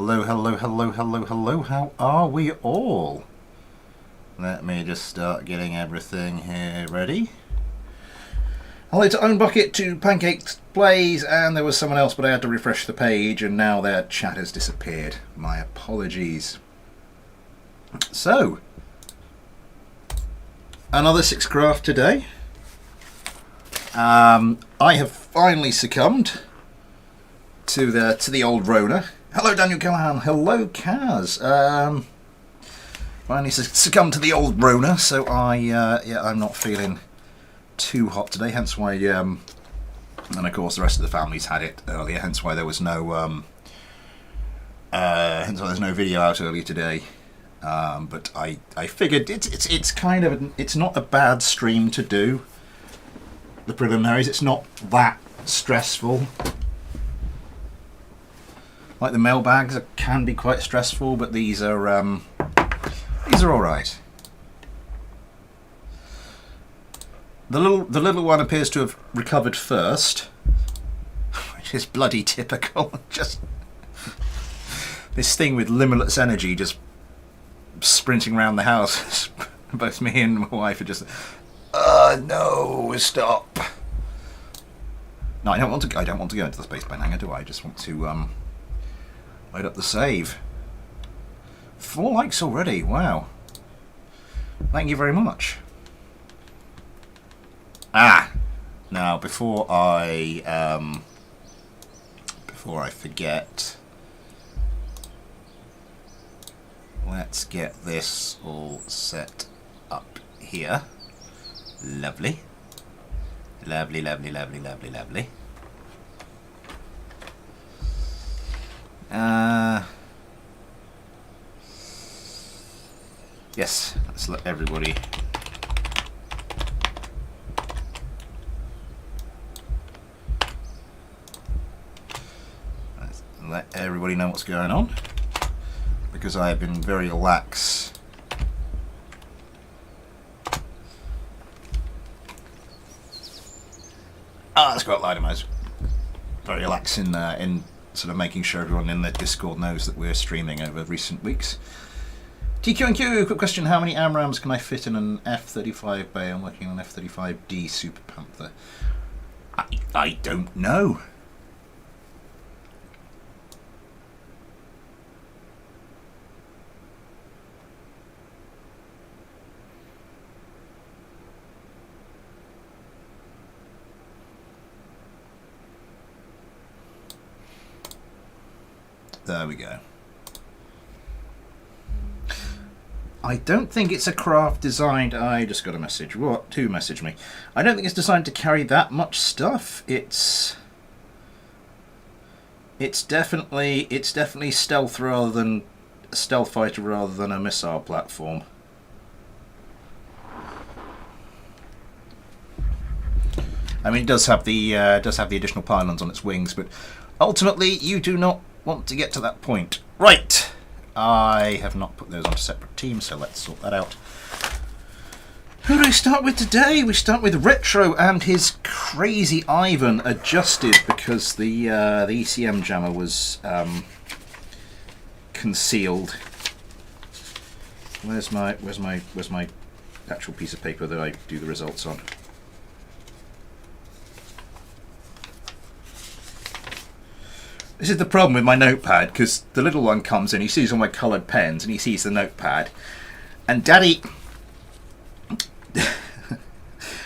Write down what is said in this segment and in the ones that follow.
Hello, hello, hello, hello, hello. How are we all? Let me just start getting everything here ready. Hello to Own Bucket, to Pancakes Blaze, and there was someone else, but I had to refresh the page, and now their chat has disappeared. My apologies. So, another 6 craft today. I have finally succumbed to the old Rona. Hello, Daniel Callahan. Hello, Kaz. Finally succumbed to the old Rona, so I'm not feeling too hot today. Hence why, and of course the rest of the family's had it earlier. Hence why there was no, hence why there's no video out earlier today. But I figured it's kind of it's not a bad stream to do. The preliminaries. It's not that stressful. Like the mailbags can be quite stressful, but these are all right. The little one appears to have recovered first, which is bloody typical. Just this thing with limitless energy, just sprinting around the house. Both me and my wife are just, no, stop. No, I don't want to go into the space hangar, do I? I just want to load up the save. 4 likes already. Wow. Thank you very much. Now before I forget, let's get this all set up here. Lovely. Lovely, lovely, lovely, lovely, lovely. Yes, let's let everybody know what's going on, because I have been very lax. That's quite loud, I very lax in sort of making sure everyone in the Discord knows that we're streaming over recent weeks. TQ&Q, quick question: how many AMRAAMs can I fit in an F-35 bay? I'm working on F-35D Super Panther. I don't know. There we go. I don't think it's a craft designed. I just got a message. What? To message me. I don't think it's designed to carry that much stuff. It's definitely stealth rather than a stealth fighter rather than a missile platform. I mean, it does have the additional pylons on its wings, but ultimately you do not want to get to that point. Right. I have not put those onto separate teams, so let's sort that out. Who do we start with today? We start with Retro and his crazy Ivan adjusted because the ECM jammer was concealed. Where's my actual piece of paper that I do the results on? This is the problem with my notepad, because the little one comes in, he sees all my coloured pens, and he sees the notepad. And Daddy...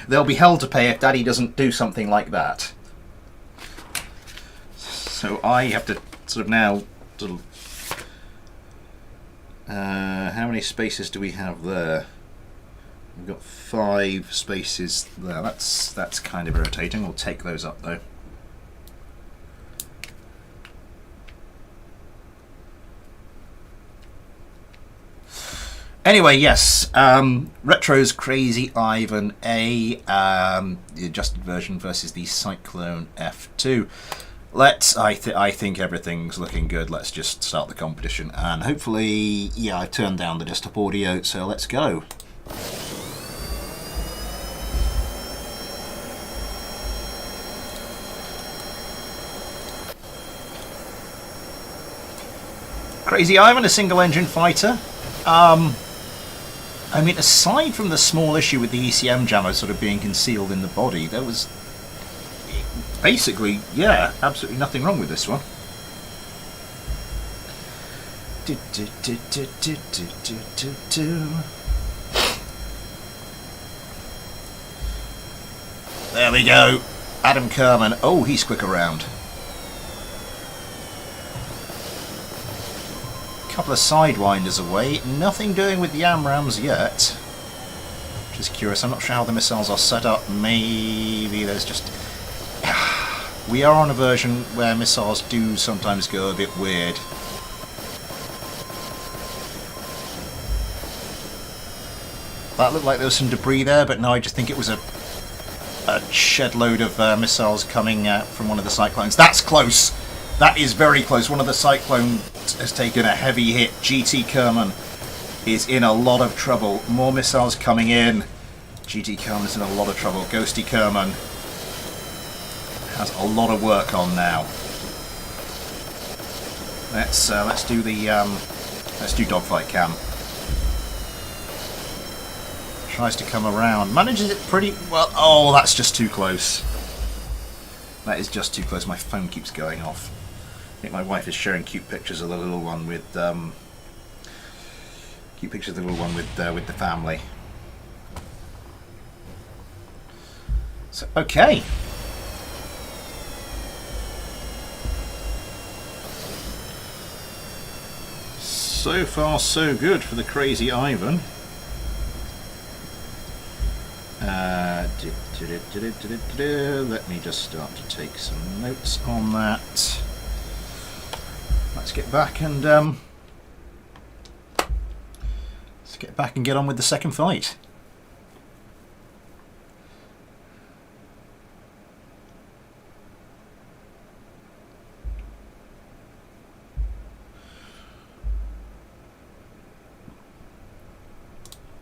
they'll be hell to pay if Daddy doesn't do something like that. So I have to sort of now... how many spaces do we have there? We've got 5 spaces there. That's kind of irritating. We'll take those up, though. Anyway, yes, Retro's Crazy Ivan A, the adjusted version versus the Cyclone F2. I think everything's looking good. Let's just start the competition, and hopefully, yeah, I turned down the desktop audio, so let's go. Crazy Ivan, a single-engine fighter. I mean, aside from the small issue with the ECM jammer sort of being concealed in the body, there was basically, yeah, absolutely nothing wrong with this one. There we go. Adam Kerman. Oh, he's quick around. Couple of sidewinders away. Nothing doing with the AMRAAMs yet. Which is curious. I'm not sure how the missiles are set up. Maybe there's just... We are on a version where missiles do sometimes go a bit weird. That looked like there was some debris there, but no, I just think it was a shed load of missiles coming from one of the cyclones. That's close! That is very close. One of the cyclones has taken a heavy hit. GT Kerman is in a lot of trouble. More missiles coming in. GT Kerman is in a lot of trouble. Ghosty Kerman has a lot of work on now. Let's do the let's do dogfight cam. Tries to come around. Manages it pretty well. Oh, that's just too close. That is just too close. My phone keeps going off. I think my wife is sharing cute pictures of the little one with the family. So okay. So far, so good for the Crazy Ivan. Let me just start to take some notes on that. Let's get back and get on with the second fight.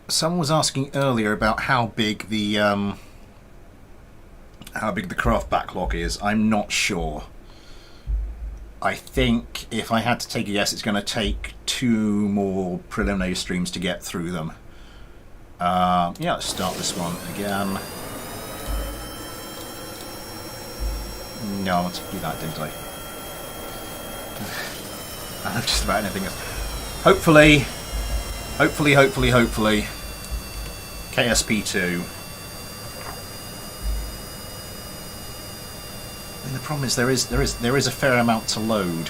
Someone was asking earlier about how big the craft backlog is. I'm not sure. I think if I had to take a guess, it's going to take 2 more preliminary streams to get through them. Yeah, let's start this one again. No, I want to do that, didn't I? I love just about anything else. Hopefully, KSP2. And the problem is there is a fair amount to load.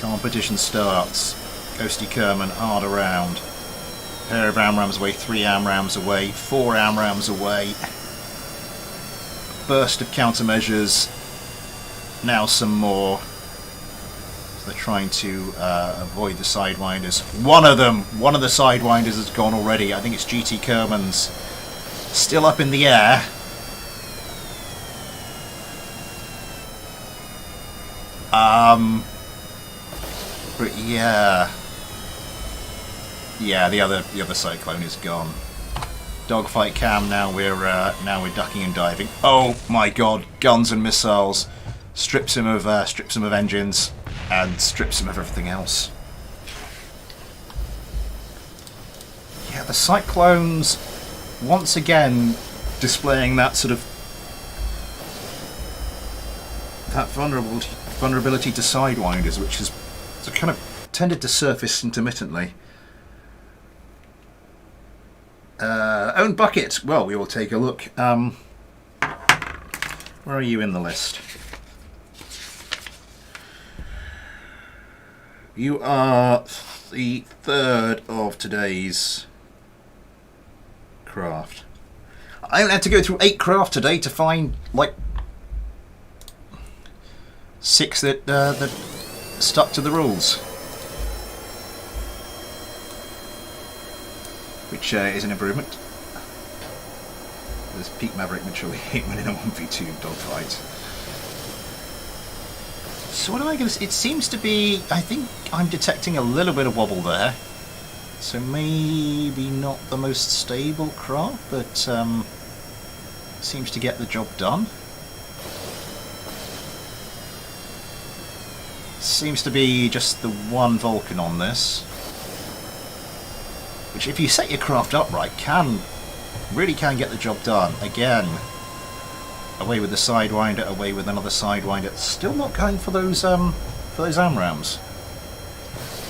Competition starts. Ghosty Kerman hard around. Pair of AMRAAMs away, 3 AMRAAMs away, 4 AMRAAMs away. Burst of countermeasures. Now some more. So they're trying to avoid the sidewinders. One of the sidewinders has gone already. I think it's GT Kerman's. Still up in the air. But yeah. Yeah, the other cyclone is gone. Dogfight cam. Now we're ducking and diving. Oh my God! Guns and missiles. Strips him of engines and strips him of everything else. Yeah, the cyclones once again displaying that sort of vulnerability to sidewinders, which has kind of tended to surface intermittently. Own bucket. Well, we will take a look. Where are you in the list? You are the 3rd of today's craft. I only had to go through 8 craft today to find like 6 that stuck to the rules. Which is an improvement. There's Peak Maverick Mitchell hit winning a 1v2 dogfight. So what am I going to say? It seems to be... I think I'm detecting a little bit of wobble there. So maybe not the most stable craft, but seems to get the job done. Seems to be just the one Vulcan on this, which if you set your craft up right, really can get the job done. Again, away with the Sidewinder, away with another Sidewinder. Still not going for those AMRAAMs.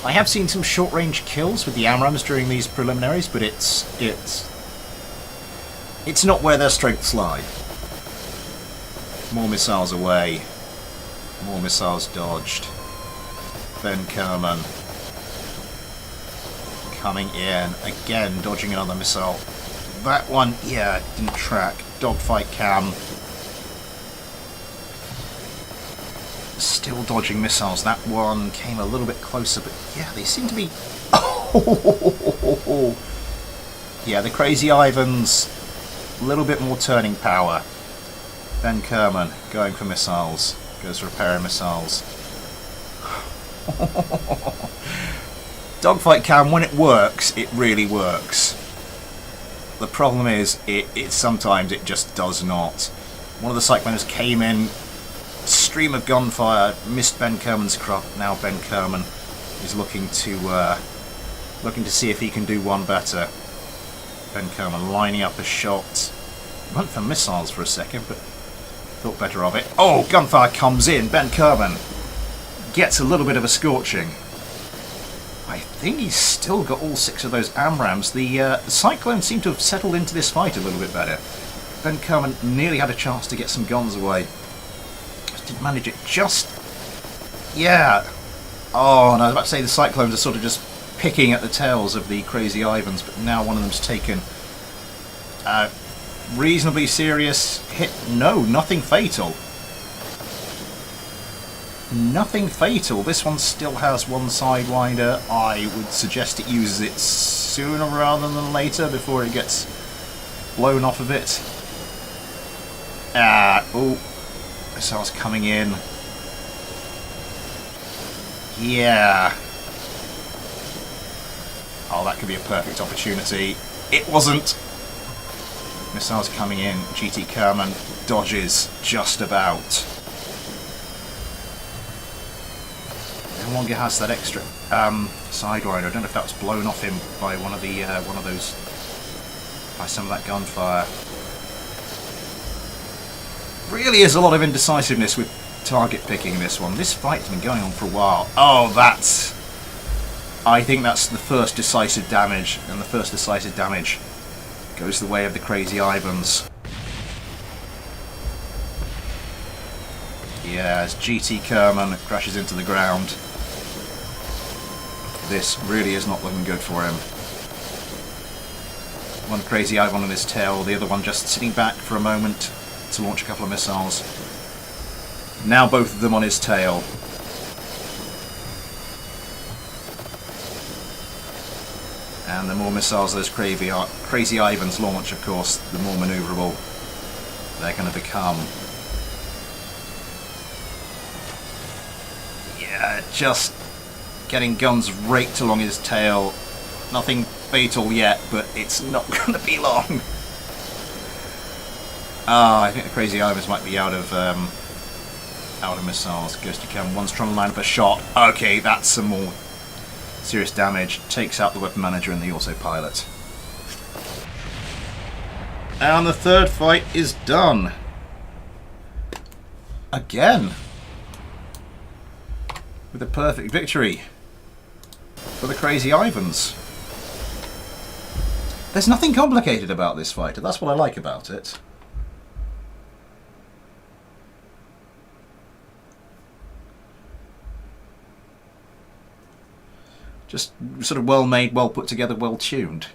I have seen some short-range kills with the AMRAAMs during these preliminaries, but it's not where their strengths lie. More missiles away, more missiles dodged. Ben Kerman coming in again, dodging another missile. That one, yeah, didn't track. Dogfight cam. Still dodging missiles. That one came a little bit closer, but yeah, they seem to be... Oh! Yeah, the Crazy Ivans, a little bit more turning power. Ben Kerman going for missiles. Goes for repairing missiles. Dogfight cam, when it works, it really works. The problem is, it sometimes it just does not. One of the Cyclones came in, stream of gunfire, missed Ben Kerman's craft. Now Ben Kerman is looking to see if he can do one better. Ben Kerman lining up a shot. Went for missiles for a second, but thought better of it. Oh, gunfire comes in. Ben Kerman gets a little bit of a scorching. I think he's still got all 6 of those AMRAAMs. The Cyclones seem to have settled into this fight a little bit better. Ben Kerman nearly had a chance to get some guns away. Just didn't manage it. Just... yeah. Oh, and I was about to say the Cyclones are sort of just picking at the tails of the Crazy Ivans, but now one of them's taken a reasonably serious hit. No, nothing fatal. Nothing fatal. This one still has one Sidewinder. I would suggest it uses it sooner rather than later before it gets blown off of it. Oh, missiles coming in. Yeah. Oh, that could be a perfect opportunity. It wasn't. Missiles coming in. GT Kerman dodges just about. No longer has that extra Sidewinder. I don't know if that was blown off him by one of those, by some of that gunfire. Really is a lot of indecisiveness with target picking in this one. This fight's been going on for a while. Oh, I think that's the first decisive damage, and the first decisive damage goes the way of the Crazy Ivans. Yeah, as GT Kerman crashes into the ground. This really is not looking good for him. One Crazy Ivan on his tail, the other one just sitting back for a moment to launch a couple of missiles. Now both of them on his tail. And the more missiles those Crazy Ivans launch, of course, the more manoeuvrable they're going to become. Yeah, just getting guns raked along his tail. Nothing fatal yet, but it's not going to be long. I think the Crazy Ivans might be out of missiles. Goes to Kevin. One's trying to line up a shot. Okay, that's some more serious damage. Takes out the weapon manager and the autopilot. And the third fight is done. Again. With a perfect victory for the Crazy Ivans. There's nothing complicated about this fighter. That's what I like about it. Just sort of well made, well put together, well tuned.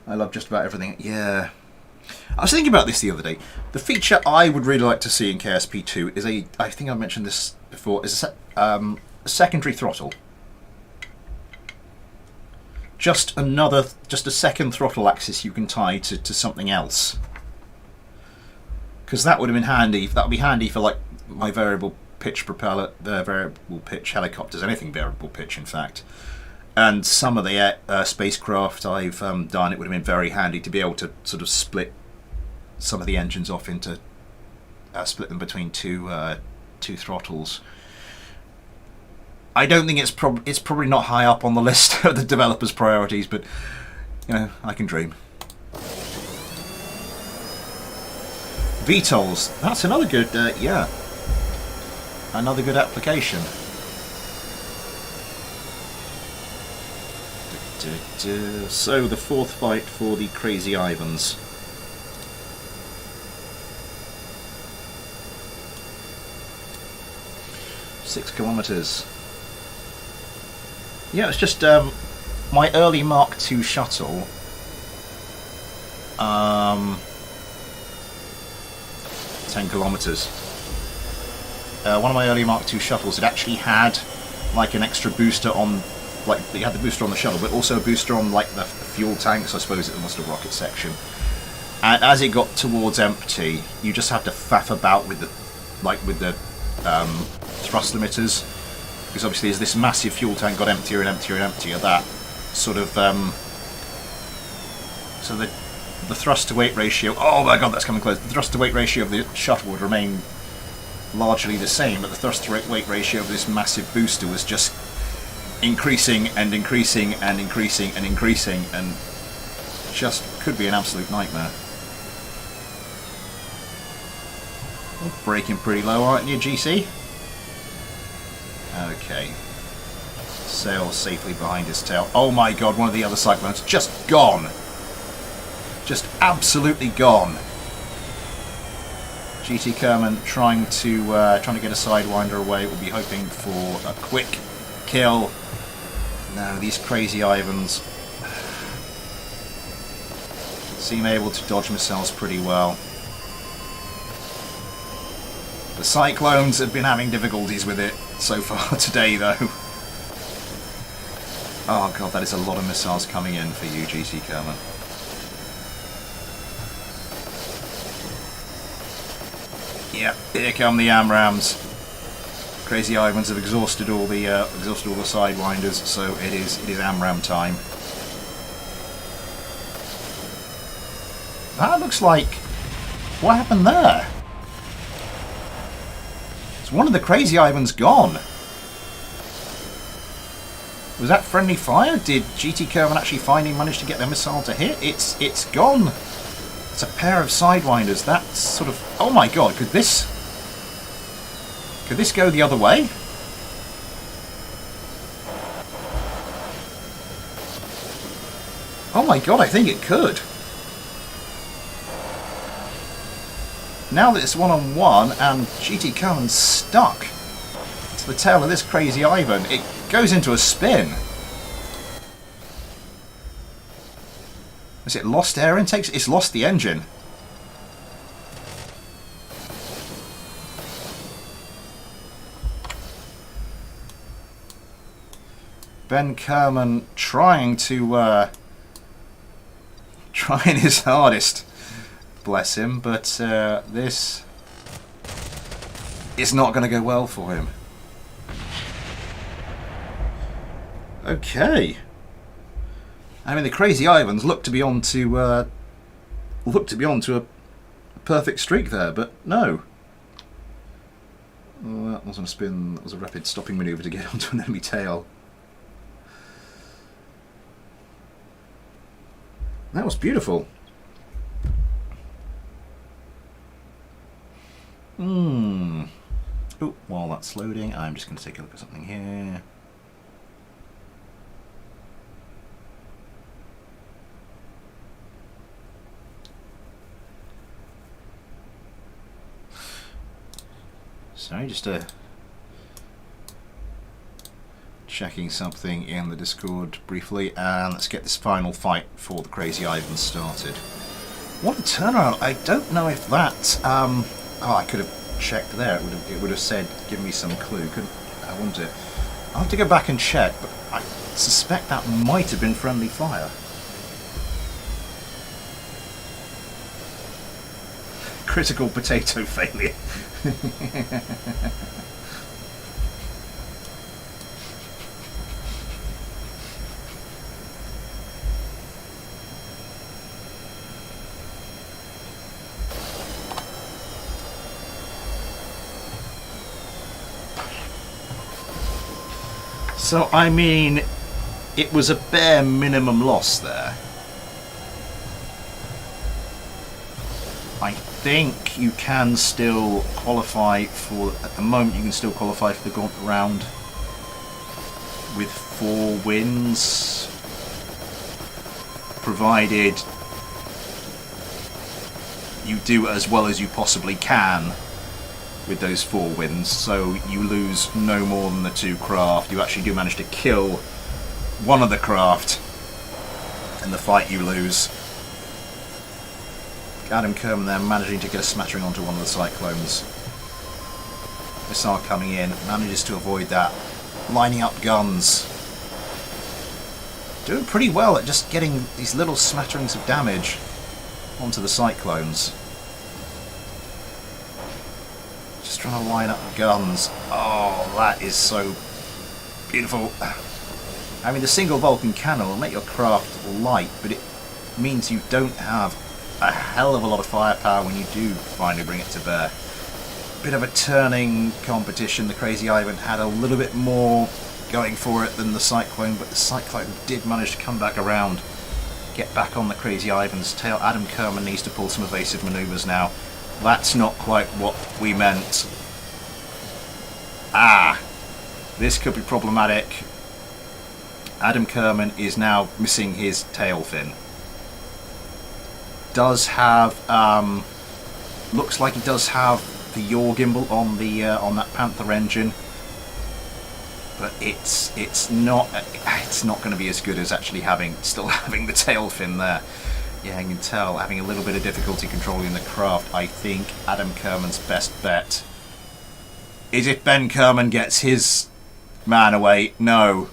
I love just about everything. Yeah. I was thinking about this the other day. The feature I would really like to see in KSP2 is I think I mentioned this before, is a secondary throttle. Just a second throttle axis you can tie to something else. Because that would have been handy. That would be handy for like my variable pitch propeller, variable pitch helicopters, anything variable pitch, in fact. And some of the spacecraft I've done, it would have been very handy to be able to sort of split some of the engines off into, split them between two throttles. I don't think it's probably not high up on the list of the developers' priorities, but you know, I can dream. VTOLs, that's another good, another good application. So the fourth fight for the Crazy Ivans. Six kilometers. Yeah, it's just my early Mark II shuttle. 10 kilometers. One of my early Mark II shuttles had actually had like an extra booster on, like you had the booster on the shuttle, but also a booster on like the fuel tanks. I suppose it was the rocket section. And as it got towards empty, you just have to faff about with the thrust limiters, because obviously as this massive fuel tank got emptier and emptier and emptier, that sort of so the thrust to weight ratio, oh my god, that's coming close, the thrust to weight ratio of the shuttle would remain largely the same, but the thrust to weight ratio of this massive booster was just increasing and increasing and increasing and increasing, and just could be an absolute nightmare. Braking pretty low, aren't you, GC? Okay. Sails safely behind his tail. Oh my god, one of the other cyclones just gone! Just absolutely gone. GT Kerman trying to get a Sidewinder away. We'll be hoping for a quick kill. No, these Crazy Ivans seem able to dodge missiles pretty well. The Cyclones have been having difficulties with it so far today, though. Oh god, that is a lot of missiles coming in for you, GT Kerman. Yep, here come the AMRAAMs. Crazy Ivans have exhausted all the Sidewinders, so it is AMRAAM time. That looks like, what happened there? It's one of the Crazy Ivans gone. Was that friendly fire? Did GT Kerman actually finally manage to get their missile to hit? It's gone. It's a pair of Sidewinders. That's sort of, oh my god, could this go the other way? Oh my god, I think it could. Now that it's one-on-one and GT Kerman's stuck to the tail of this Crazy Ivan, it goes into a spin. Has it lost air intakes? It's lost the engine. Ben Kerman trying his hardest, bless him, but this is not going to go well for him. Okay. I mean, the Crazy Ivans look to be on to a perfect streak there, but no. Well, that wasn't a spin. That was a rapid stopping manoeuvre to get onto an enemy tail. That was beautiful. Oh, while that's loading, I'm just going to take a look at something here. Sorry, just checking something in the Discord briefly, and let's get this final fight for the Crazy Ivan started. What a turnaround! I don't know if that. Oh, I could have checked there. It would have said, give me some clue. I wouldn't it? I'll have to go back and check, but I suspect that might have been friendly fire. Critical potato failure. So, I mean, it was a bare minimum loss there. I think you can still qualify for, at the moment you can still qualify for the gauntlet round with 4 wins, provided you do as well as you possibly can with those 4 wins. So you lose no more than the 2 craft. You actually do manage to kill one of the craft in the fight you lose. Adam Kerman there managing to get a smattering onto one of the cyclones. Missile coming in, manages to avoid that. Lining up guns. Doing pretty well at just getting these little smatterings of damage onto the cyclones. Just trying to line up guns. Oh, that is so beautiful. I mean, the single Vulcan cannon will make your craft light, but it means you don't have a hell of a lot of firepower when you do finally bring it to bear. Bit of a turning competition. The Crazy Ivan had a little bit more going for it than the Cyclone, but the Cyclone did manage to come back around, get back on the Crazy Ivan's tail. Adam Kerman needs to pull some evasive manoeuvres now. That's not quite what we meant. Ah, this could be problematic. Adam Kerman is now missing his tail fin. Does have, looks like he does have the yaw gimbal on the on that Panther engine, but it's not going to be as good as actually still having the tail fin there. Yeah, you can tell having a little bit of difficulty controlling the craft. I think Adam Kerman's best bet is if Ben Kerman gets his man away. No,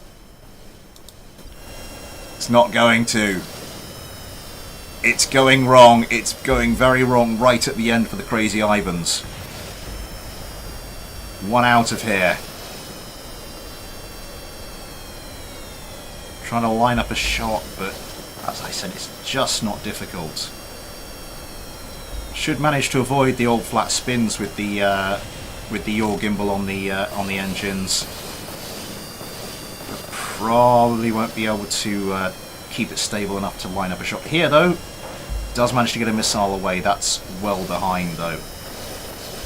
it's not going to. It's going wrong. It's going very wrong right at the end for the Crazy Ivans. 1 out of here. Trying to line up a shot, but as I said, it's just not difficult. Should manage to avoid the old flat spins with the yaw gimbal on the engines. But probably won't be able to keep it stable enough to line up a shot. Here though, does manage to get a missile away. That's well behind though.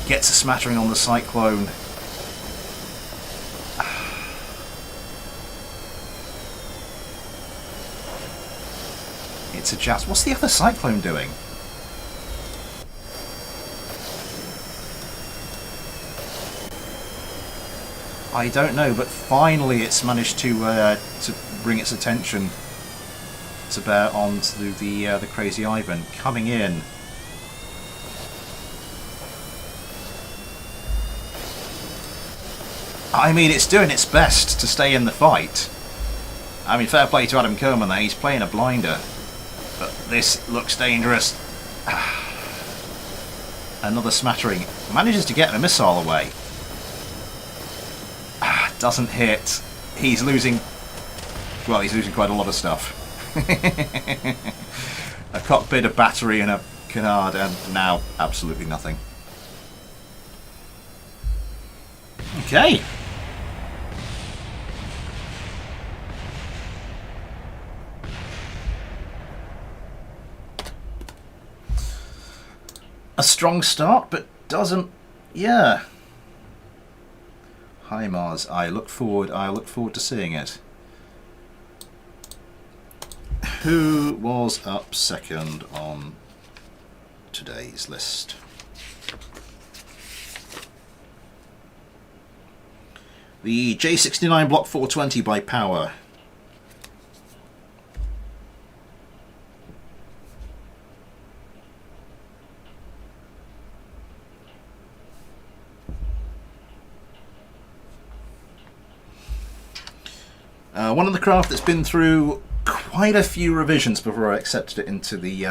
Gets a smattering on the Cyclone. It's a jazz. What's the other Cyclone doing? I don't know, but finally it's managed to bring its attention to bear onto the Crazy Ivan coming in. I mean, it's doing its best to stay in the fight. I mean, fair play to Adam Kerman there. He's playing a blinder, but this looks dangerous. Another smattering. Manages to get a missile away. Doesn't hit. He's losing. Well, he's losing quite a lot of stuff. A cockpit, a battery, and a canard, and now absolutely nothing. Okay. A strong start, but doesn't. Yeah. Hi Mars. I look forward to seeing it. Who was up second on today's list? The J69 Block 420 by Power. One of the craft that's been through quite a few revisions before I accepted it into the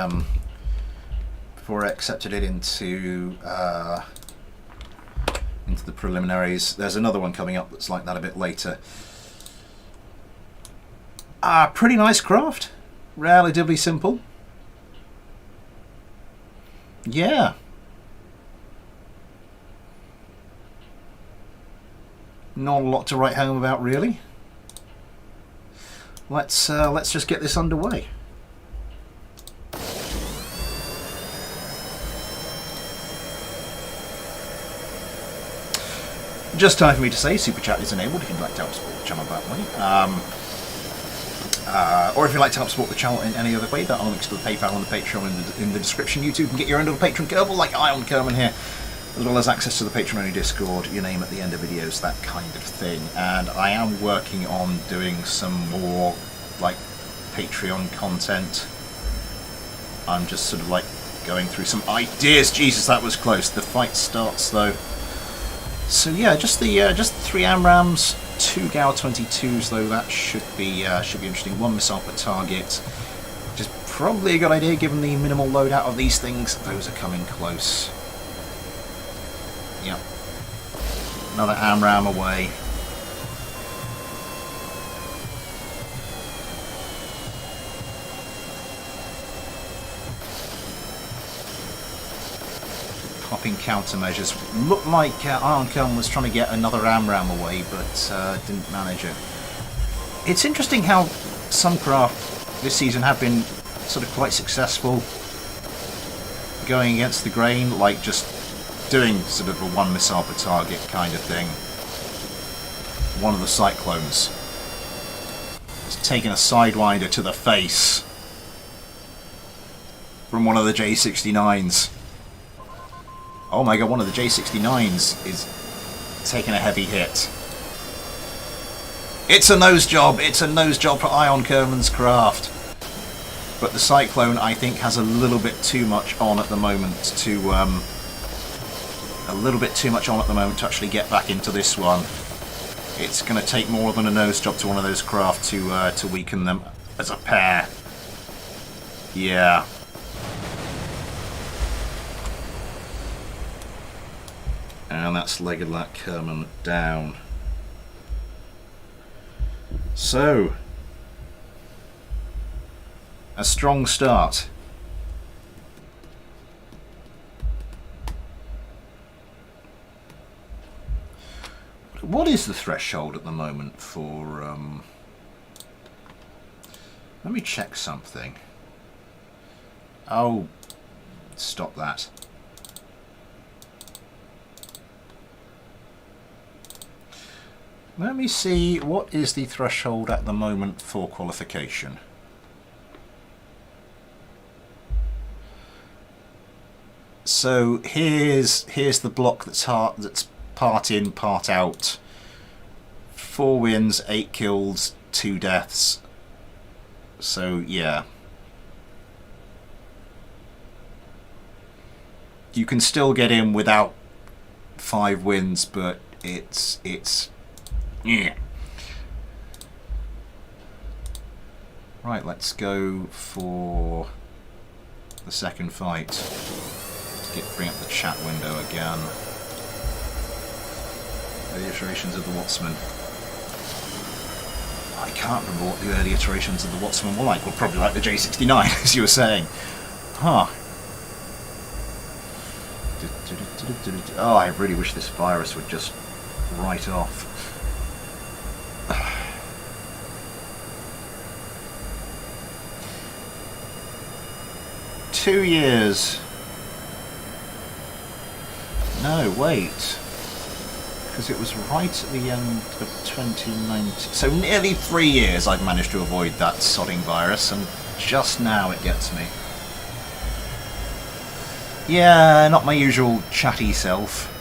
into the preliminaries. There's another one coming up that's like that a bit later. Pretty nice craft, relatively simple. Yeah. Not a lot to write home about, really. let's just get this underway. Just time for me to say, Super Chat is enabled if you'd like to help support the channel that way. Or if you'd like to help support the channel in any other way, there are links to the PayPal and the Patreon in the description. You too can get your own little patron Kerbal, like Ion Kerman here, as well as access to the Patreon-only Discord, your name at the end of videos, that kind of thing. And I am working on doing some more, like, Patreon content. I'm just sort of, like, going through some ideas. Jesus, that was close. The fight starts, though. So yeah, just 3 AMRAAMs, 2 GAU 22s though. That should be interesting. 1 missile per target, which is probably a good idea given the minimal loadout of these things. Those are coming close. Yep. Another AMRAAM away. Popping countermeasures. Looked like Ion Kerman was trying to get another AMRAAM away, but didn't manage it. It's interesting how some craft this season have been sort of quite successful going against the grain, like just doing sort of a 1 missile per target kind of thing. One of the Cyclones has taken a Sidewinder to the face from one of the J69s. Oh my god, one of the J69s is taking a heavy hit. It's a nose job! It's a nose job for Ion Kerman's craft. But the Cyclone, I think, has a little bit too much on at the moment to actually get back into this one. It's going to take more than a nose job to one of those craft to weaken them as a pair. Yeah. And that's Legolat Kerman down. So, a strong start. What is the threshold at the moment for... Let me check something. Oh, stop that. Let me see, what is the threshold at the moment for qualification? So here's the block that's part in, part out. 4 wins, 8 kills, 2 deaths. So yeah. You can still get in without 5 wins, but it's yeah. Right, let's go for the second fight. Let's bring up the chat window again. Early iterations of the Wattsman. I can't remember what the early iterations of the Wattsman were like. Well, probably like the J69, as you were saying. Huh. Oh, I really wish this virus would just write off. 2 years. No, wait. Because it was right at the end of 2019. So nearly 3 years I've managed to avoid that sodding virus, and just now it gets me. Yeah, not my usual chatty self.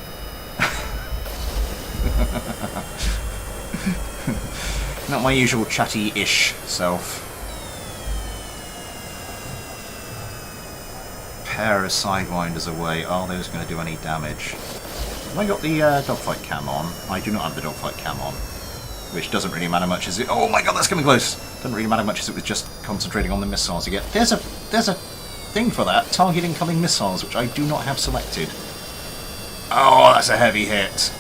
Not my usual chatty-ish self. Pair of Sidewinders away. Are those going to do any damage? Have I got the dogfight cam on? I do not have the dogfight cam on. Which doesn't really matter much as it... Oh my god, that's coming close! Doesn't really matter much as it was just concentrating on the missiles again. There's a thing for that. Target incoming missiles, which I do not have selected. Oh, that's a heavy hit.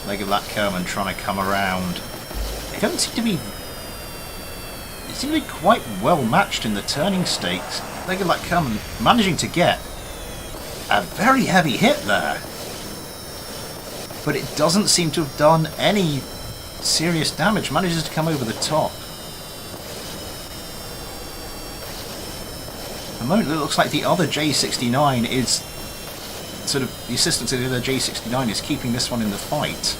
Legolat Kerman trying to come around. They don't seem to be... They seem to be quite well matched in the turning stakes. Legolat Kerman managing to get a very heavy hit there. But it doesn't seem to have done any serious damage. Manages to come over the top. At the moment, it looks like the other J69 is sort of the assistance of the other J69 is keeping this one in the fight,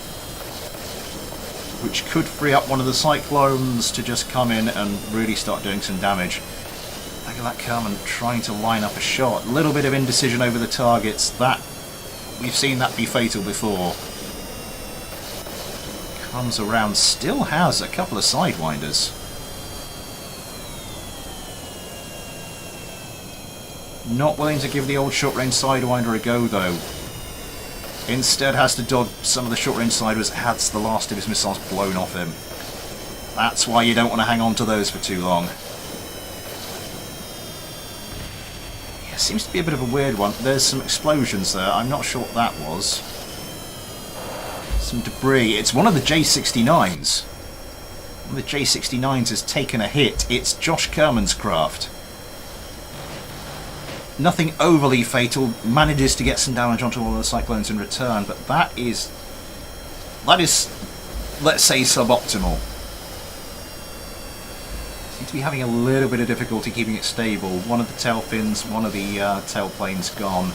which could free up one of the Cyclones to just come in and really start doing some damage. Look at that Kerman trying to line up a shot. A little bit of indecision over the targets. That we've seen that be fatal before. Comes around, still has a couple of Sidewinders. Not willing to give the old short-range Sidewinder a go, though. Instead has to dodge some of the short-range Sidewinders, has the last of his missiles blown off him. That's why you don't want to hang on to those for too long. Yeah, seems to be a bit of a weird one. There's some explosions there. I'm not sure what that was. Some debris. It's one of the J69s. One of the J69s has taken a hit. It's Josh Kerman's craft. Nothing overly fatal, manages to get some damage onto one of the Cyclones in return, but that is, let's say, suboptimal. Seems to be having a little bit of difficulty keeping it stable. One of the tail fins, one of the tail planes gone.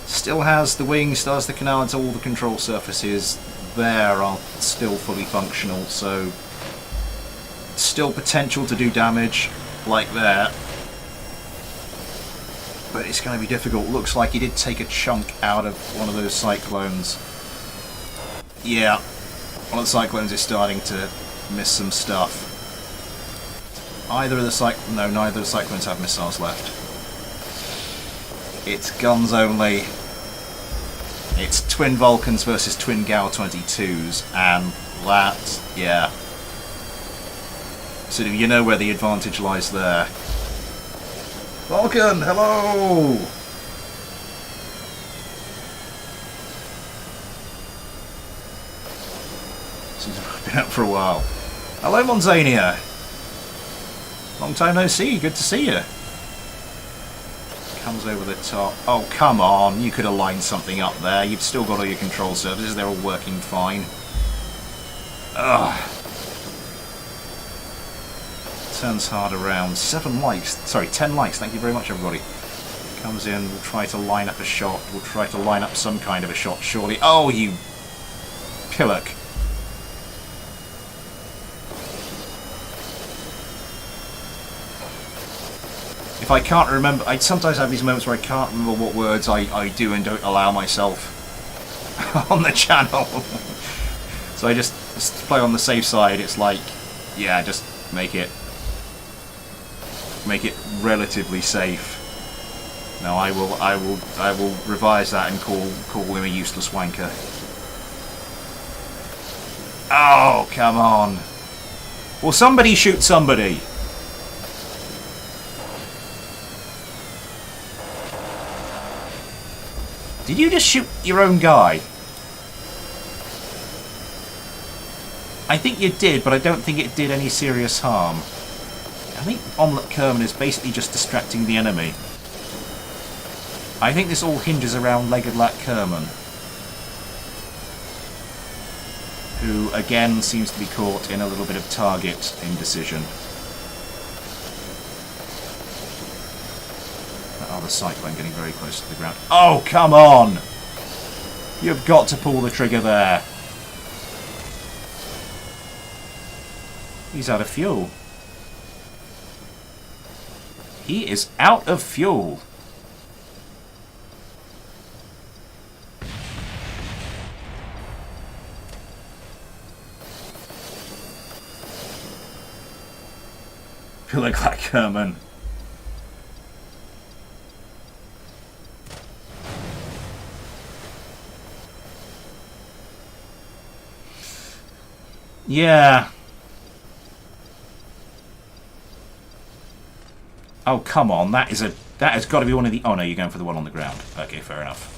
Still has the wings, still has the canards, all the control surfaces there are still fully functional, so still potential to do damage like that. But it's going to be difficult. Looks like he did take a chunk out of one of those Cyclones. Yeah, one of the Cyclones is starting to miss some stuff. Neither of the Cyclones have missiles left. It's guns only. It's twin Vulcans versus twin Gao-22s, and that, yeah. Sort of, you know where the advantage lies there. Vulcan, hello! Seems to have been out for a while. Hello, Monzania! Long time no see, good to see you. Comes over the top. Oh, come on, you could have lined something up there. You've still got all your control surfaces, they're all working fine. Ugh. Turns hard around. 10 likes, thank you very much everybody. Comes in, we'll try to line up a shot, we'll try to line up some kind of a shot, surely. Oh, you pillock. If I can't remember, I sometimes have these moments where I can't remember what words I do and don't allow myself on the channel. So I just play on the safe side. It's like, yeah, just make it relatively safe. Now I will revise that and call him a useless wanker. Oh, come on. Will somebody shoot somebody? Did you just shoot your own guy? I think you did, but I don't think it did any serious harm. I think Omelette Kerman is basically just distracting the enemy. I think this all hinges around Legged Lat Kerman, who again seems to be caught in a little bit of target indecision. That other Cyclone getting very close to the ground. Oh, come on! You've got to pull the trigger there. He's out of fuel. He is out of fuel. Feel like Kerman. Yeah. Oh, come on, that has got to be one of the... Oh, no, you're going for the one on the ground. Okay, fair enough.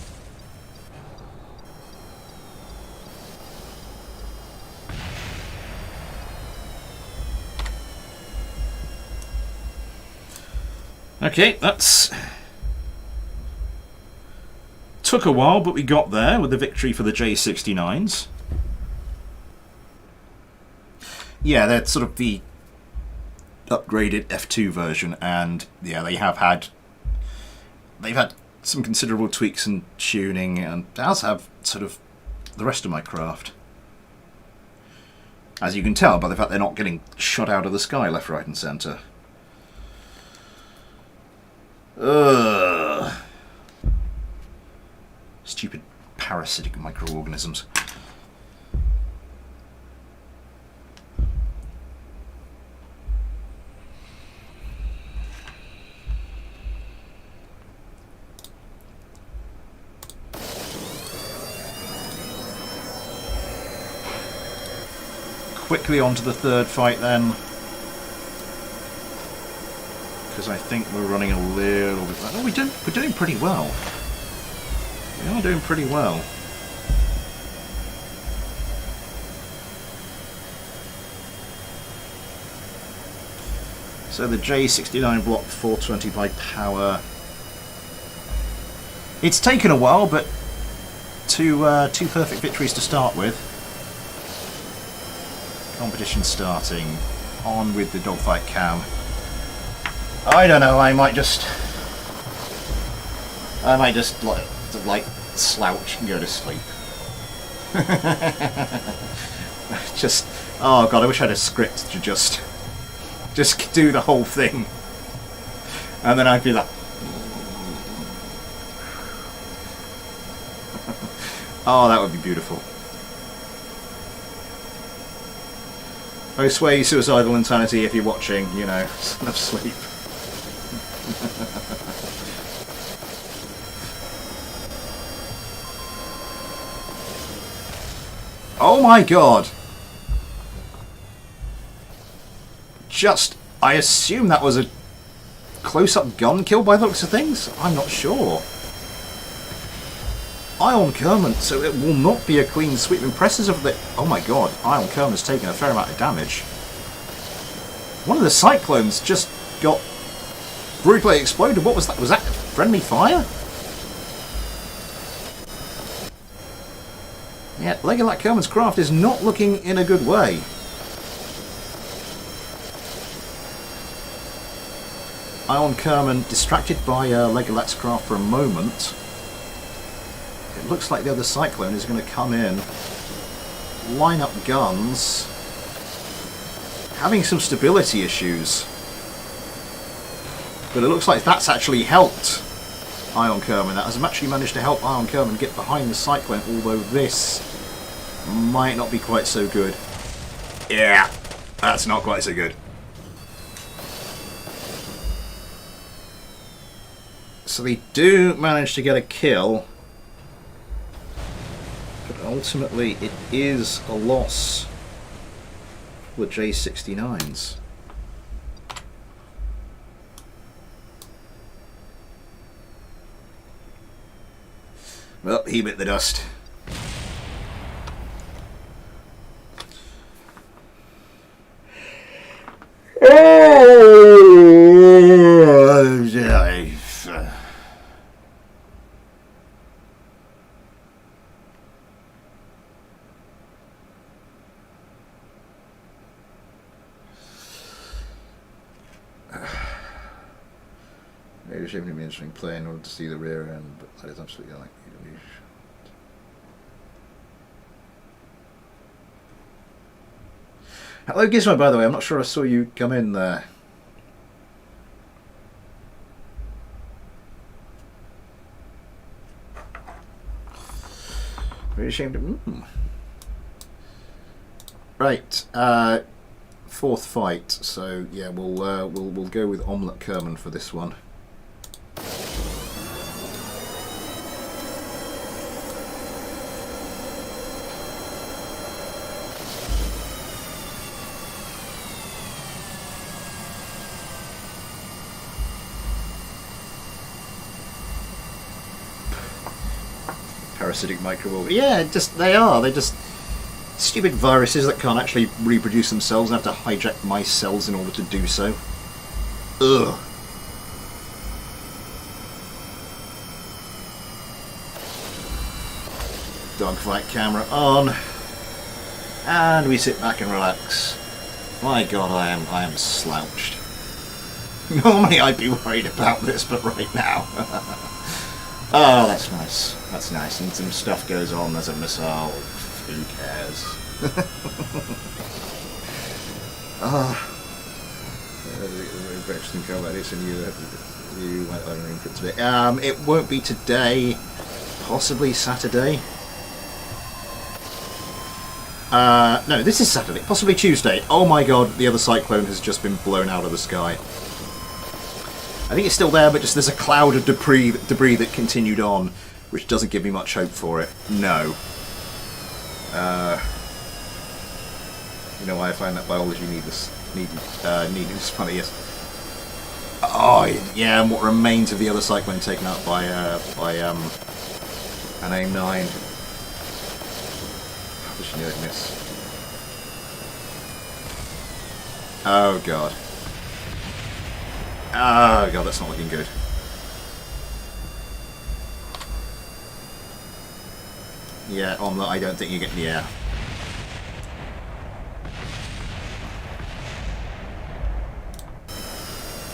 Okay, that's... Took a while, but we got there with the victory for the J69s. Yeah, they're sort of the upgraded F2 version, and yeah, they've had some considerable tweaks and tuning, and as have sort of the rest of my craft. As you can tell by the fact they're not getting shot out of the sky left, right and centre. Ugh. Stupid parasitic microorganisms. Quickly on to the third fight then, because I think we're running a little bit. Oh, we're doing pretty well. We are doing pretty well. So the J69 block 420 by power. It's taken a while, but two perfect victories to start with. Competition starting. On with the dogfight cam. I don't know, I might just like slouch and go to sleep. Just, oh god, I wish I had a script to just do the whole thing. And then I'd be like, oh, that would be beautiful. I swear you suicidal insanity if you're watching, you know, enough sleep. Oh my god! I assume that was a close-up gun kill by the looks of things? I'm not sure. Ion Kerman, so it will not be a clean sweep. Impressive of the... Oh my god, Ion Kerman's taken a fair amount of damage. One of the cyclones just got brutally exploded. What was that? Was that friendly fire? Yeah, Legolat Kerman's craft is not looking in a good way. Ion Kerman distracted by Legolat's craft for a moment. It looks like the other cyclone is going to come in, line up guns, having some stability issues. But it looks like that's actually helped Ion Kerman. That has actually managed to help Ion Kerman get behind the cyclone, although this might not be quite so good. Yeah, that's not quite so good. So they do manage to get a kill. But ultimately, it is a loss for the J69s. Well, he bit the dust. Maybe it's even an interesting play in order to see the rear end, but that is absolutely like hello Gizmo, by the way, I'm not sure I saw you come in there. Very ashamed of... Right, fourth fight, so yeah, we'll go with Omelette Kerman for this one. Parasitic microorganisms. Yeah, they're just stupid viruses that can't actually reproduce themselves and have to hijack my cells in order to do so. Ugh. Dogfight camera on. And we sit back and relax. My God, I am slouched. Normally I'd be worried about this, but right now... Oh, that's nice. That's nice. And some stuff goes on. There's a missile. Who cares? Very interesting comment about this, and you went on an input today. It won't be today. Possibly Saturday. No, this is Saturday. Possibly Tuesday. Oh my God! The other cyclone has just been blown out of the sky. I think it's still there, but just there's a cloud of debris that continued on, which doesn't give me much hope for it. No. You know why I find that biology needed is funny, yes. Oh, yeah, and what remains of the other cyclone taken out by an AIM-9. Publish nerdness. Oh, God. Oh God, that's not looking good. Yeah, on that I don't think you get... Yeah.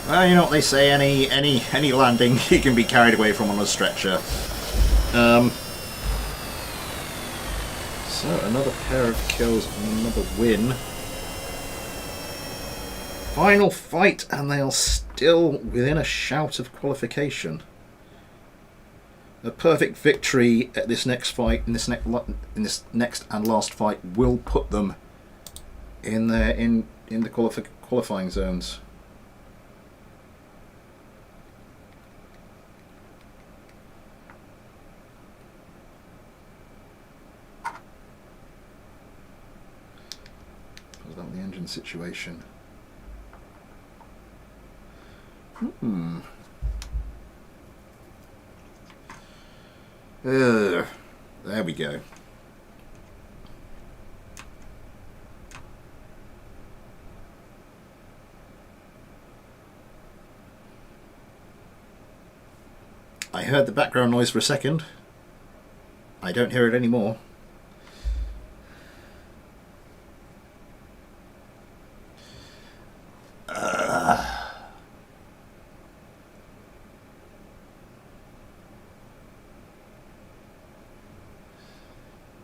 Well, you know what they say, any landing you can be carried away from on a stretcher. So, another pair of kills and another win. Final fight, and they are still within a shout of qualification. A perfect victory at this next fight, in this next and last fight, will put them in the qualifying zones. What about the engine situation? There we go. I heard the background noise for a second. I don't hear it anymore.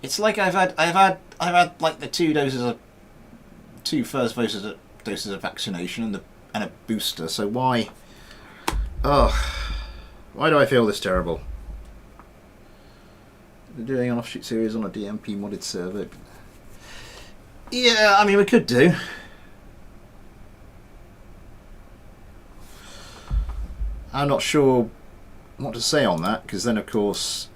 It's like I've had like the two first doses of vaccination and a booster. So why do I feel this terrible? We're doing an offshoot series on a DMP modded server. Yeah, I mean we could do. I'm not sure what to say on that, because then of course,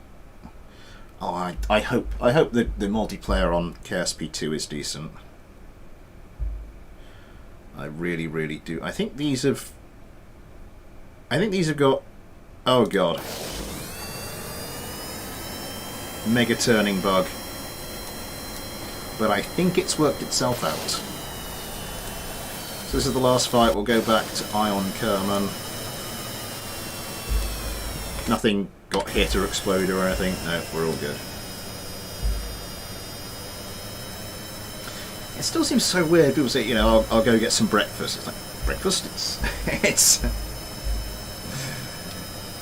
I hope that the multiplayer on KSP2 is decent. I really do. I think these have got, oh God, mega turning bug, but I think it's worked itself out. So this is the last fight. We'll go back to Ion Kerman. Nothing got hit or exploded or anything. No, we're all good. It still seems so weird. People say, you know, I'll go get some breakfast. It's like, breakfast? It's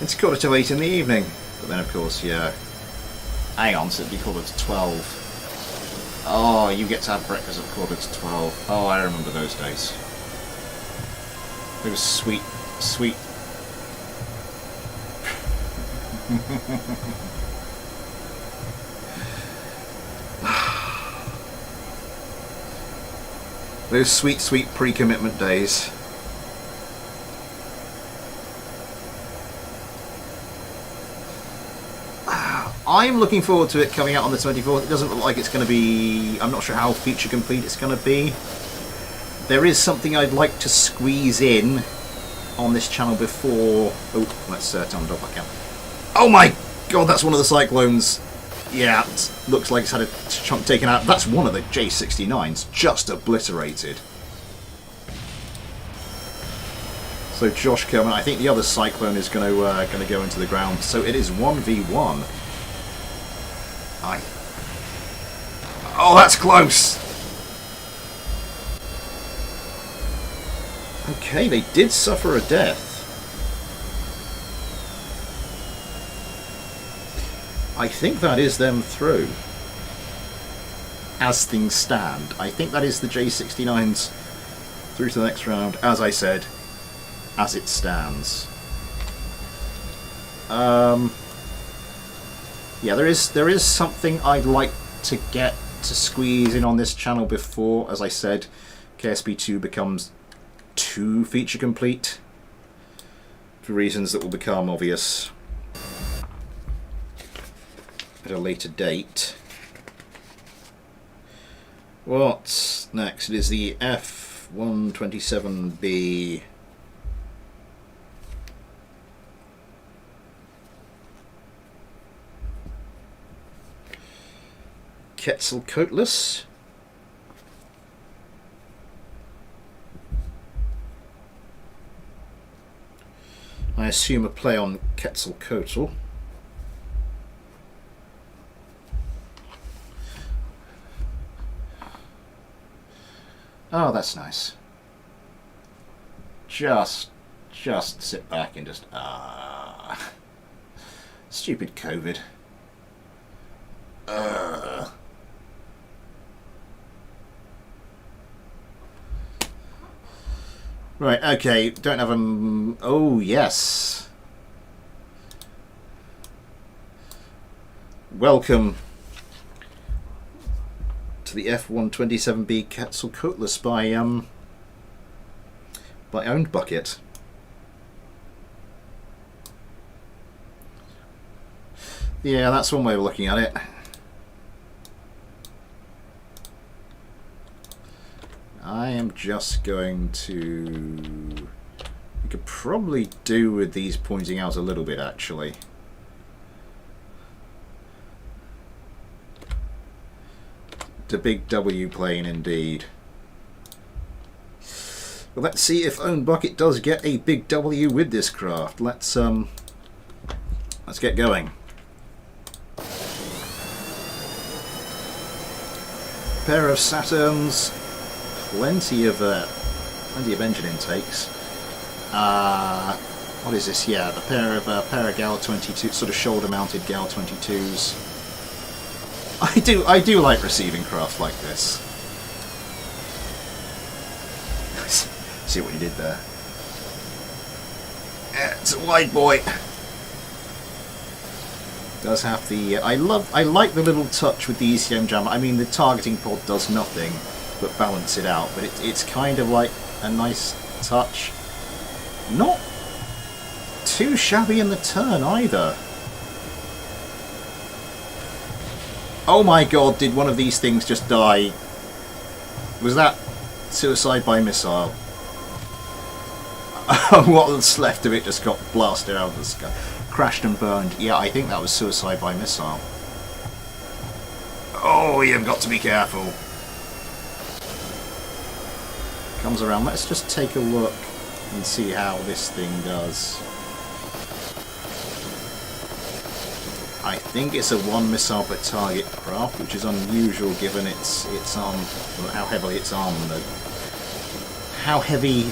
8:15 in the evening. But then, of course, yeah. Hang on, so it'd be 12. Oh, you get to have breakfast at 12. Oh, I remember those days. It was sweet. Those sweet pre-commitment days. I'm looking forward to it coming out on the 24th. It doesn't look like it's going to be... I'm not sure how feature complete it's going to be. There is something I'd like to squeeze in on this channel before... Oh, let's turn the dog back out. Oh my God, that's one of the cyclones. Yeah, it looks like it's had a chunk taken out. That's one of the J69s, just obliterated. So Josh Kerman, I think the other cyclone is going to go into the ground. So it is 1v1. Oh, that's close. Okay, they did suffer a death. I think that is them through. As things stand. I think that is the J69s through to the next round, as I said, as it stands. Yeah, there is something I'd like to get to squeeze in on this channel before, as I said, KSP2 becomes too feature complete, for reasons that will become obvious at a later date. What's next? It is the F127B. Quetzalcoatlus. I assume a play on Quetzalcoatl. Oh, that's nice. Just sit back and just stupid COVID. Right, okay, don't have a... Oh, yes. Welcome to the F127B Quetzalcoatlus by Owned Bucket. Yeah, that's one way of looking at it. I am just going to... We could probably do with these pointing out a little bit, actually. The big W plane, indeed. Well, let's see if Own Bucket does get a big W with this craft. Let's get going. Pair of Saturns. Plenty of engine intakes. What is this? Yeah, the pair of Gal 22, sort of shoulder-mounted Gal 22s. I do like receiving craft like this. See what you did there. Yeah, it's a wide boy. Does have the I like the little touch with the ECM jammer. I mean, the targeting pod does nothing but balance it out, but it's kind of like a nice touch. Not too shabby in the turn either. Oh my god, did one of these things just die? Was that suicide by missile? What's left of it just got blasted out of the sky. Crashed and burned. Yeah, I think that was suicide by missile. Oh, you've got to be careful. Comes around. Let's just take a look and see how this thing does. I think it's a one missile per target craft, which is unusual given its arm, well, how heavily it's armed, how heavily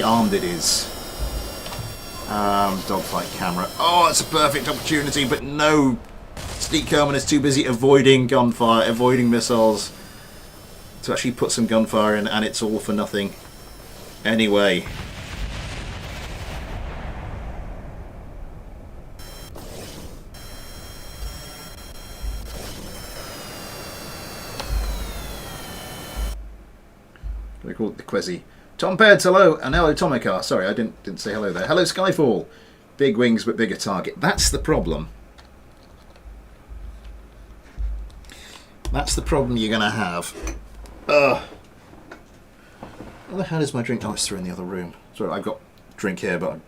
armed it is. Dogfight camera. Oh, it's a perfect opportunity, but no. Sneak Kerman is too busy avoiding gunfire, avoiding missiles, to actually put some gunfire in, and it's all for nothing. Anyway. We call it the Quezzy. Tom Peds, hello, and hello Tomica. Sorry, I didn't say hello there. Hello Skyfall. Big wings but bigger target. That's the problem. That's the problem you're gonna have. Where the hell is my drink? Oh, it's through in the other room. Sorry, I've got drink here, but a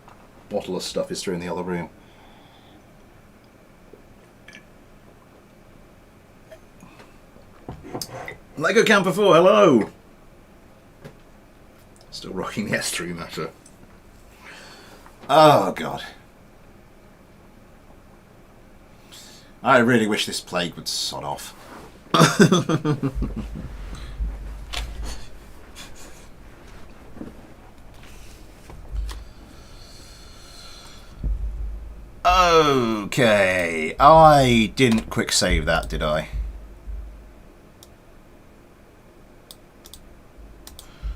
bottle of stuff is through in the other room. Lego Camper 4, hello! Still rocking the S3 matter. Oh, God. I really wish this plague would sod off. Okay, I didn't quick save that, did I?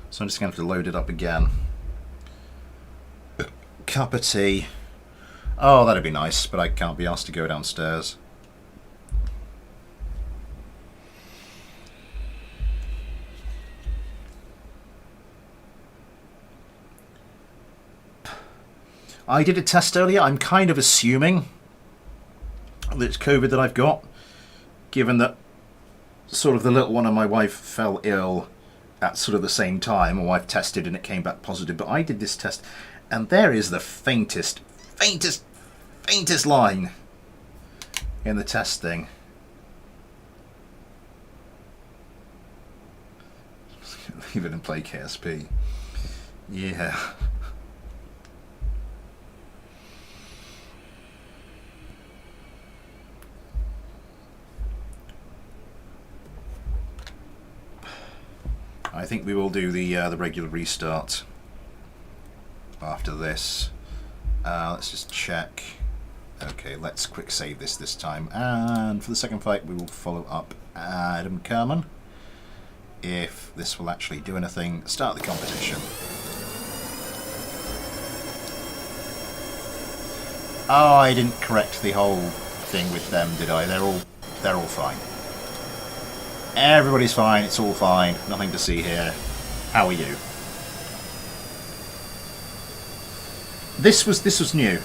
So I'm just going to have to load it up again. Cup of tea. Oh, that'd be nice, but I can't be asked to go downstairs. I did a test earlier. I'm kind of assuming that it's COVID that I've got, given that sort of the little one and my wife fell ill at sort of the same time. My wife tested and it came back positive, but I did this test and there is the faintest line in the testing. Leave it and play KSP. Yeah. I think we will do the regular restart after this. Let's just check. Okay, let's quick save this time. And for the second fight, we will follow up Adam Kerman. If this will actually do anything, start the competition. Oh, I didn't correct the whole thing with them, did I? They're all fine. Everybody's fine, it's all fine, nothing to see here. How are you? This was new.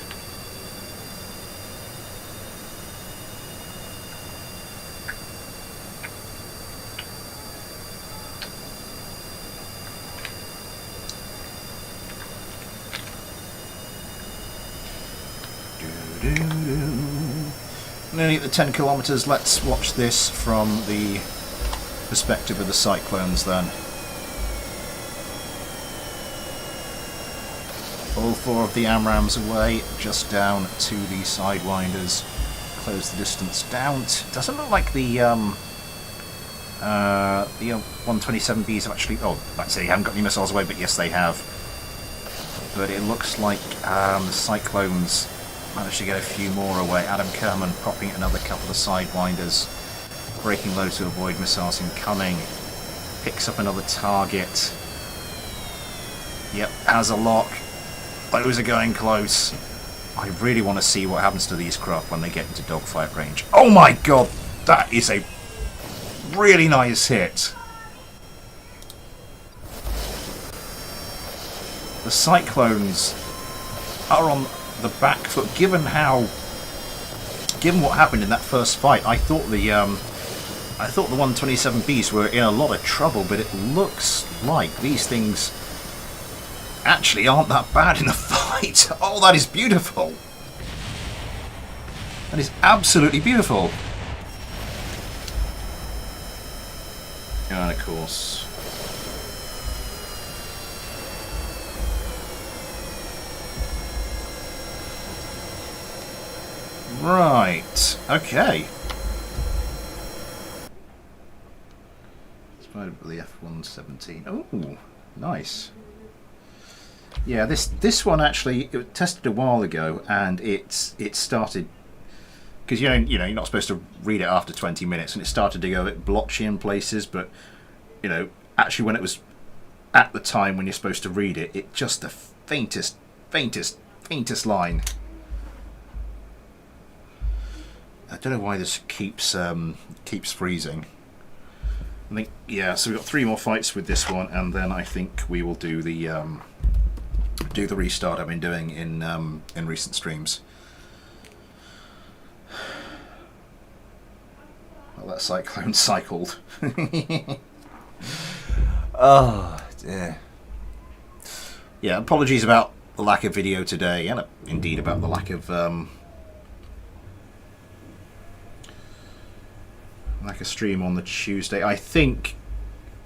Nearly at the 10 kilometers, let's watch this from the perspective of the cyclones then. All four of the AMRAAMs away, just down to the Sidewinders. Close the distance down. Doesn't look like the 127Bs have actually... Oh, like I say, they haven't got any missiles away, but yes, they have. But it looks like the Cyclones managed to get a few more away. Adam Kerman popping another couple of Sidewinders. Breaking low to avoid missiles incoming. Picks up another target. Yep, has a lock. Those are going close. I really want to see what happens to these craft when they get into dogfight range. Oh my god! That is a really nice hit. The Cyclones are on the back foot. Given what happened in that first fight, I thought the 127Bs were in a lot of trouble, but it looks like these things actually aren't that bad in the fight. Oh, that is beautiful. That is absolutely beautiful. And of course, right, okay. Spider with the F-117. Oh, nice. Yeah, this one actually, it was tested a while ago, and it started, because you know you're not supposed to read it after 20 minutes, and it started to go a bit blotchy in places, but actually when it was at the time when you're supposed to read it, it just the faintest line. I don't know why this keeps freezing. I think, yeah, so we've got 3 more fights with this one, and then I think we will do the restart I've been doing in recent streams. Well, that cyclone cycled. Oh dear. Yeah, apologies about the lack of video today, and indeed about the lack of stream on the Tuesday. I think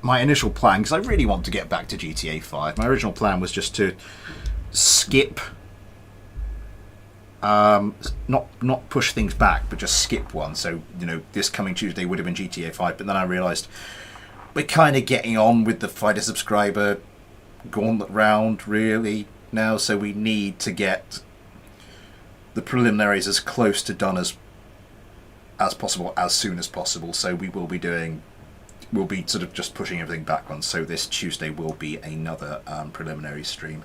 my initial plan, because I really want to get back to GTA 5, my original plan was just to skip, not push things back, but just skip one. So, this coming Tuesday would have been GTA 5, but then I realised we're kind of getting on with the fighter subscriber gauntlet round, really, now, so we need to get the preliminaries as close to done as possible, as soon as possible. So we'll be sort of just pushing everything back on. So this Tuesday will be another preliminary stream.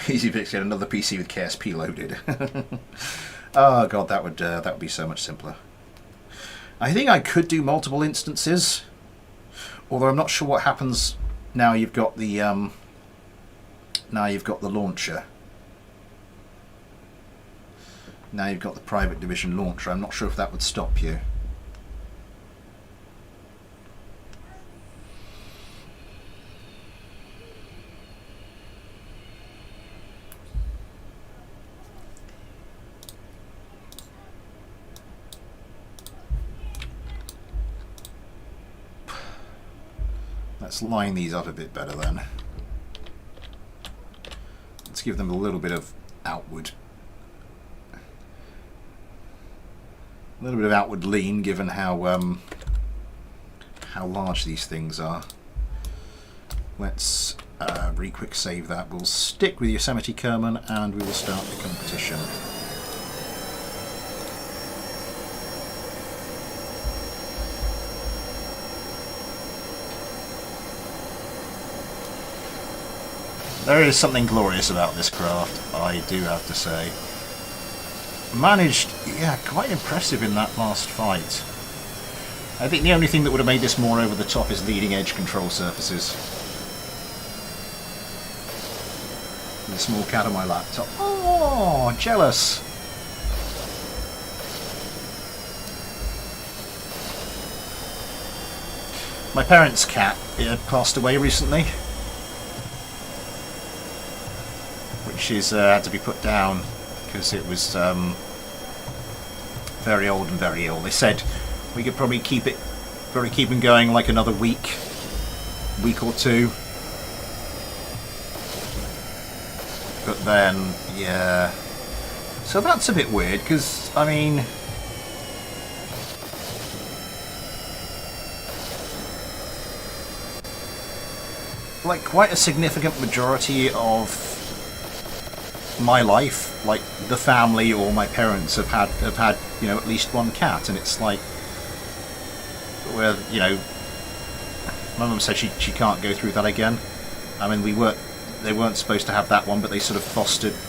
Easy fix, get another PC with KSP loaded. Oh god, that would be so much simpler. I think I could do multiple instances, although I'm not sure what happens now you've got the launcher. Now you've got the private division launcher. I'm not sure if that would stop you. Let's line these up a bit better then. Let's give them a little bit of outward lean, given how large these things are. Let's re-quick save that. We'll stick with Yosemite Kerman and we will start the competition. There is something glorious about this craft, I do have to say. Managed, yeah, quite impressive in that last fight. I think the only thing that would have made this more over the top is leading edge control surfaces. And the small cat on my laptop. Oh, jealous! My parents' cat passed away recently. Which had to be put down because it was very old and very ill. They said we could probably keep him going like another week or two. But then, yeah. So that's a bit weird because, I mean, like quite a significant majority of my life, like the family or my parents have had you know, at least one cat, and it's like, where, you know, my mum said she can't go through that again. I mean, they weren't supposed to have that one, but they sort of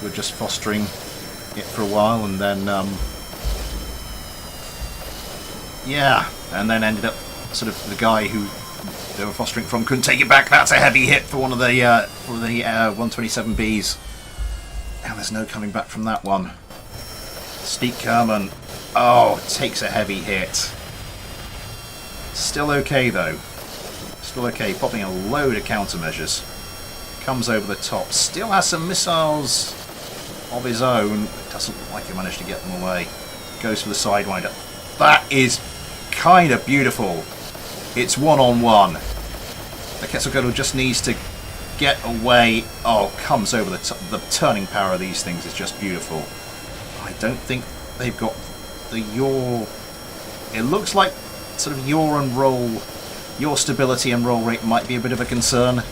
were just fostering it for a while, and then yeah, and then ended up sort of the guy who they were fostering from couldn't take it back. That's a heavy hit for one of the 127Bs. Now there's no coming back from that one. Steep Kerman. Oh, takes a heavy hit. Still okay though. Still okay. Popping a load of countermeasures. Comes over the top. Still has some missiles of his own. It doesn't look like he managed to get them away. Goes for the Sidewinder. That is kind of beautiful. It's one-on-one. The Quetzalcoatl just needs to get away. Oh, comes over the top. The turning power of these things is just beautiful. I don't think they've got the yaw. It looks like sort of yaw and roll. Your stability and roll rate might be a bit of a concern.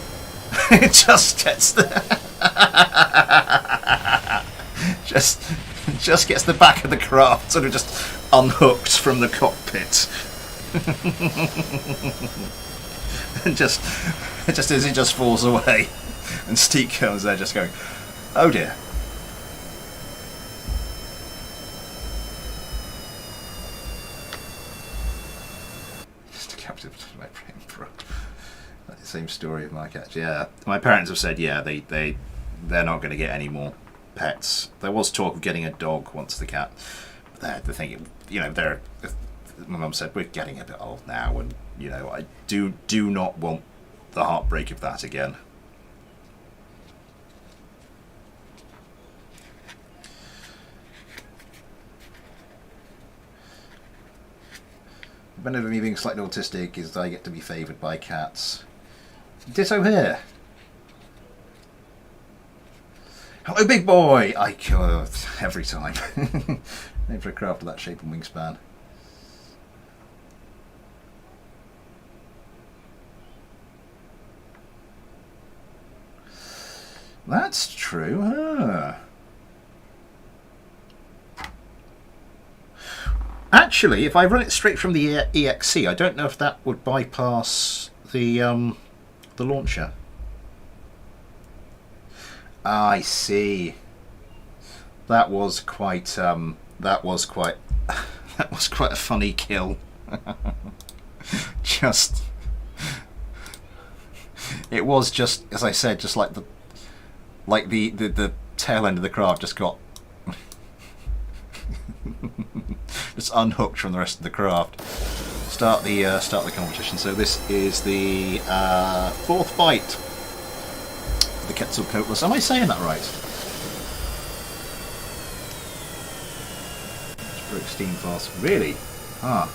It just gets the just gets the back of the craft sort of just unhooked from the cockpit. And just as it just falls away, and Steek comes there just going, oh dear. Just a captive to my brain, bro. That's the same story of my cat. Yeah, my parents have said, yeah, they're not going to get any more pets. There was talk of getting a dog once the cat. But the thing, you know, my mum said we're getting a bit old now, and you know, I do not want the heartbreak of that again. The benefit of me being slightly autistic is that I get to be favoured by cats. Ditto here. Hello, big boy! I every time. Named for a craft of that shape and wingspan. That's true. Ah. Actually, if I run it straight from the EXE, I don't know if that would bypass the launcher. I see. That was quite that was quite a funny kill. Just it was just, as I said, just like the tail end of the craft just got just unhooked from the rest of the craft. Start the competition. So this is the fourth fight of the Quetzalcoatlus. Am I saying that right? Broke steam fast. Really? Ah.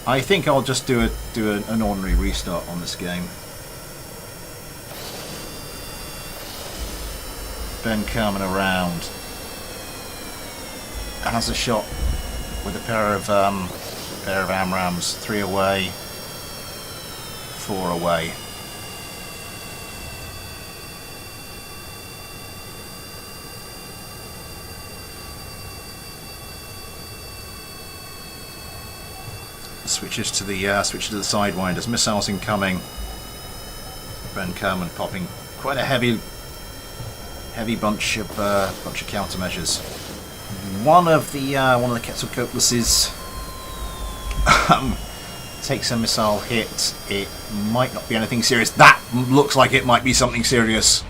I think I'll just do an ordinary restart on this game. Ben Kerman around has a shot with a pair of AMRAAMs, 3 away, 4 away. Switches to the sidewinders. Missiles incoming. Ben Kerman popping quite a heavy bunch of countermeasures. One of the Quetzalcoatluses takes a missile hit. It might not be anything serious. That looks like it might be something serious.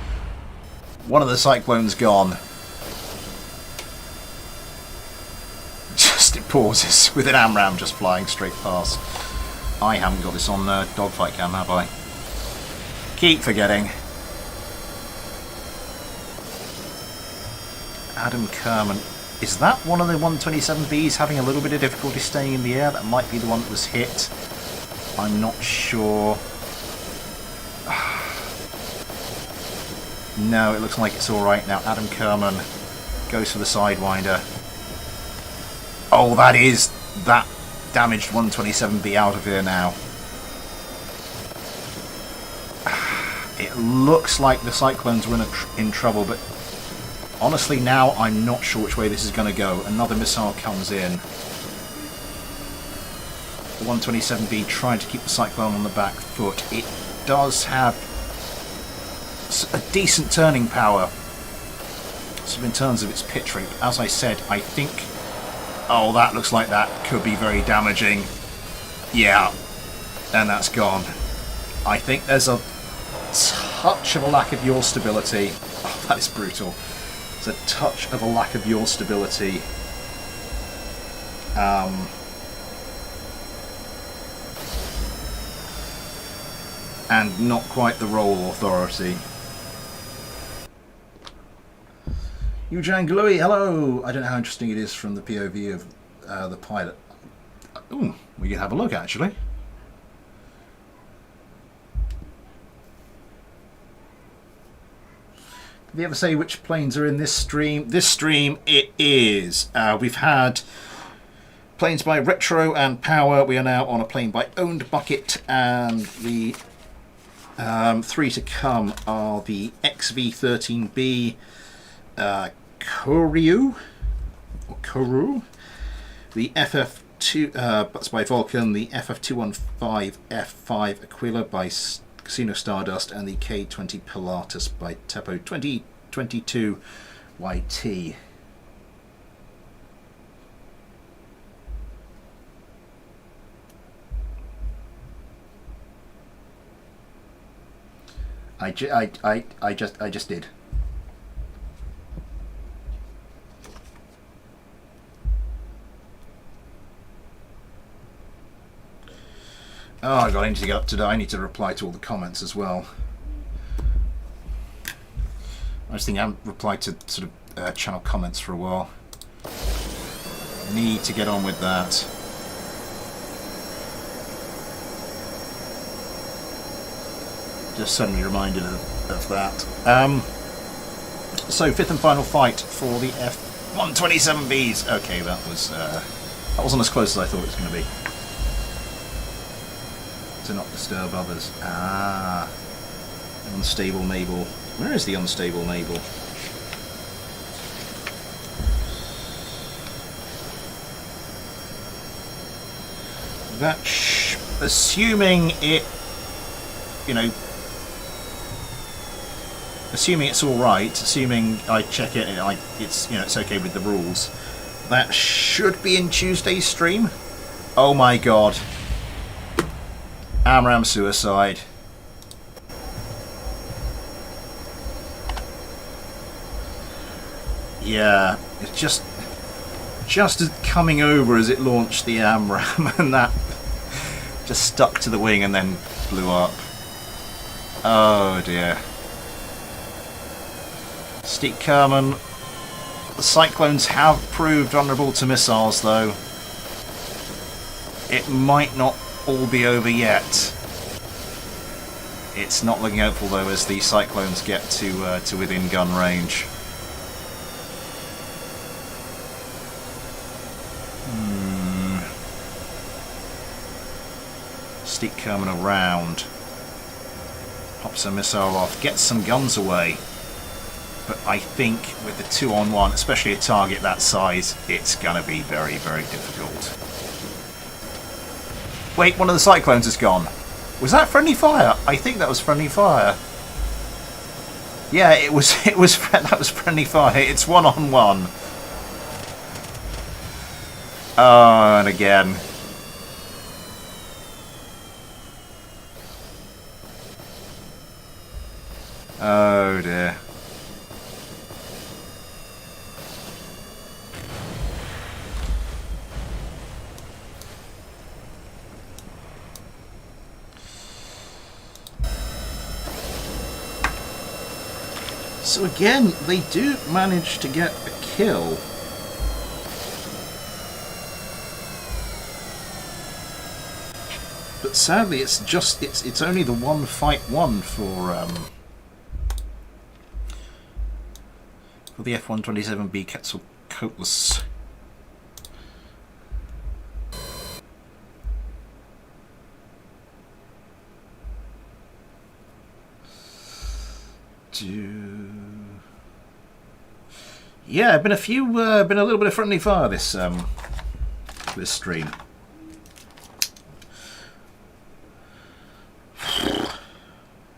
One of the Cyclones gone. Just it pauses with an AMRAAM just flying straight past. I haven't got this on dogfight cam, have I? Keep forgetting. Adam Kerman. Is that one of the 127Bs having a little bit of difficulty staying in the air? That might be the one that was hit. I'm not sure. No, it looks like it's alright now. Adam Kerman goes for the Sidewinder. Oh, that damaged 127B out of here now. It looks like the Cyclones were in trouble, but honestly now I'm not sure which way this is going to go. Another missile comes in. The 127B trying to keep the Cyclone on the back foot. It does have a decent turning power, so in terms of its pitch rate. As I said, I think... Oh, that looks like that could be very damaging. Yeah, and that's gone. I think there's a touch of a lack of yaw stability. Oh, that is brutal. There's a touch of a lack of yaw stability. And not quite the roll authority. Eugene Louis, hello! I don't know how interesting it is from the POV of the pilot. Ooh, we can have a look actually. Did they ever say which planes are in this stream? This stream it is. We've had planes by Retro and Power. We are now on a plane by Owned Bucket, and the 3 to come are the XV-13B Kourou, the FF2 that's by Vulcan, the FF215 F5 Aquila by Casino Stardust, and the K20 Pilatus by Tepo 2022 YT. I just did. Oh god, I need to get up today. I need to reply to all the comments as well. I just think I haven't replied to sort of channel comments for a while. Need to get on with that. Just suddenly reminded of that. So, fifth and final fight for the F-127Bs. Okay, that wasn't as close as I thought it was going to be. To not disturb others. Ah, unstable naval. Where is the unstable naval? That assuming it, you know, assuming it's all right, assuming I check it and it's you know it's okay with the rules, that should be in Tuesday's stream. Oh my god. AMRAAM suicide. Yeah, it's just as coming over as it launched the AMRAAM and that just stuck to the wing and then blew up. Oh dear. Steep Kerman. The Cyclones have proved vulnerable to missiles though. It might not all be over yet. It's not looking hopeful though as the Cyclones get to within gun range. Steep Kerman around. Pops a missile off. Gets some guns away. But I think with the 2-on-1, especially a target that size, it's going to be very, very difficult. Wait, one of the Cyclones is gone. Was that friendly fire? I think that was friendly fire. Yeah, that was friendly fire. It's 1-on-1. Oh, and again. Oh dear. So again, they do manage to get a kill. But sadly, it's only the one fight won for the F-127B Quetzalcoatlus. Yeah, been a little bit of friendly fire this this stream.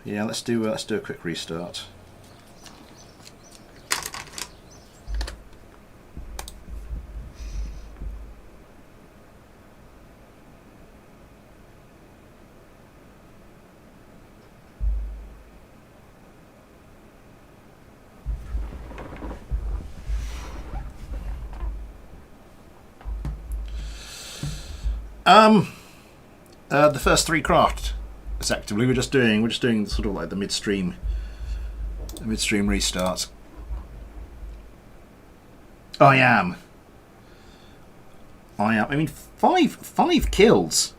Yeah, let's do a quick restart. The first three craft, effectively, we're just doing sort of like the midstream restart. I am. I mean, five kills.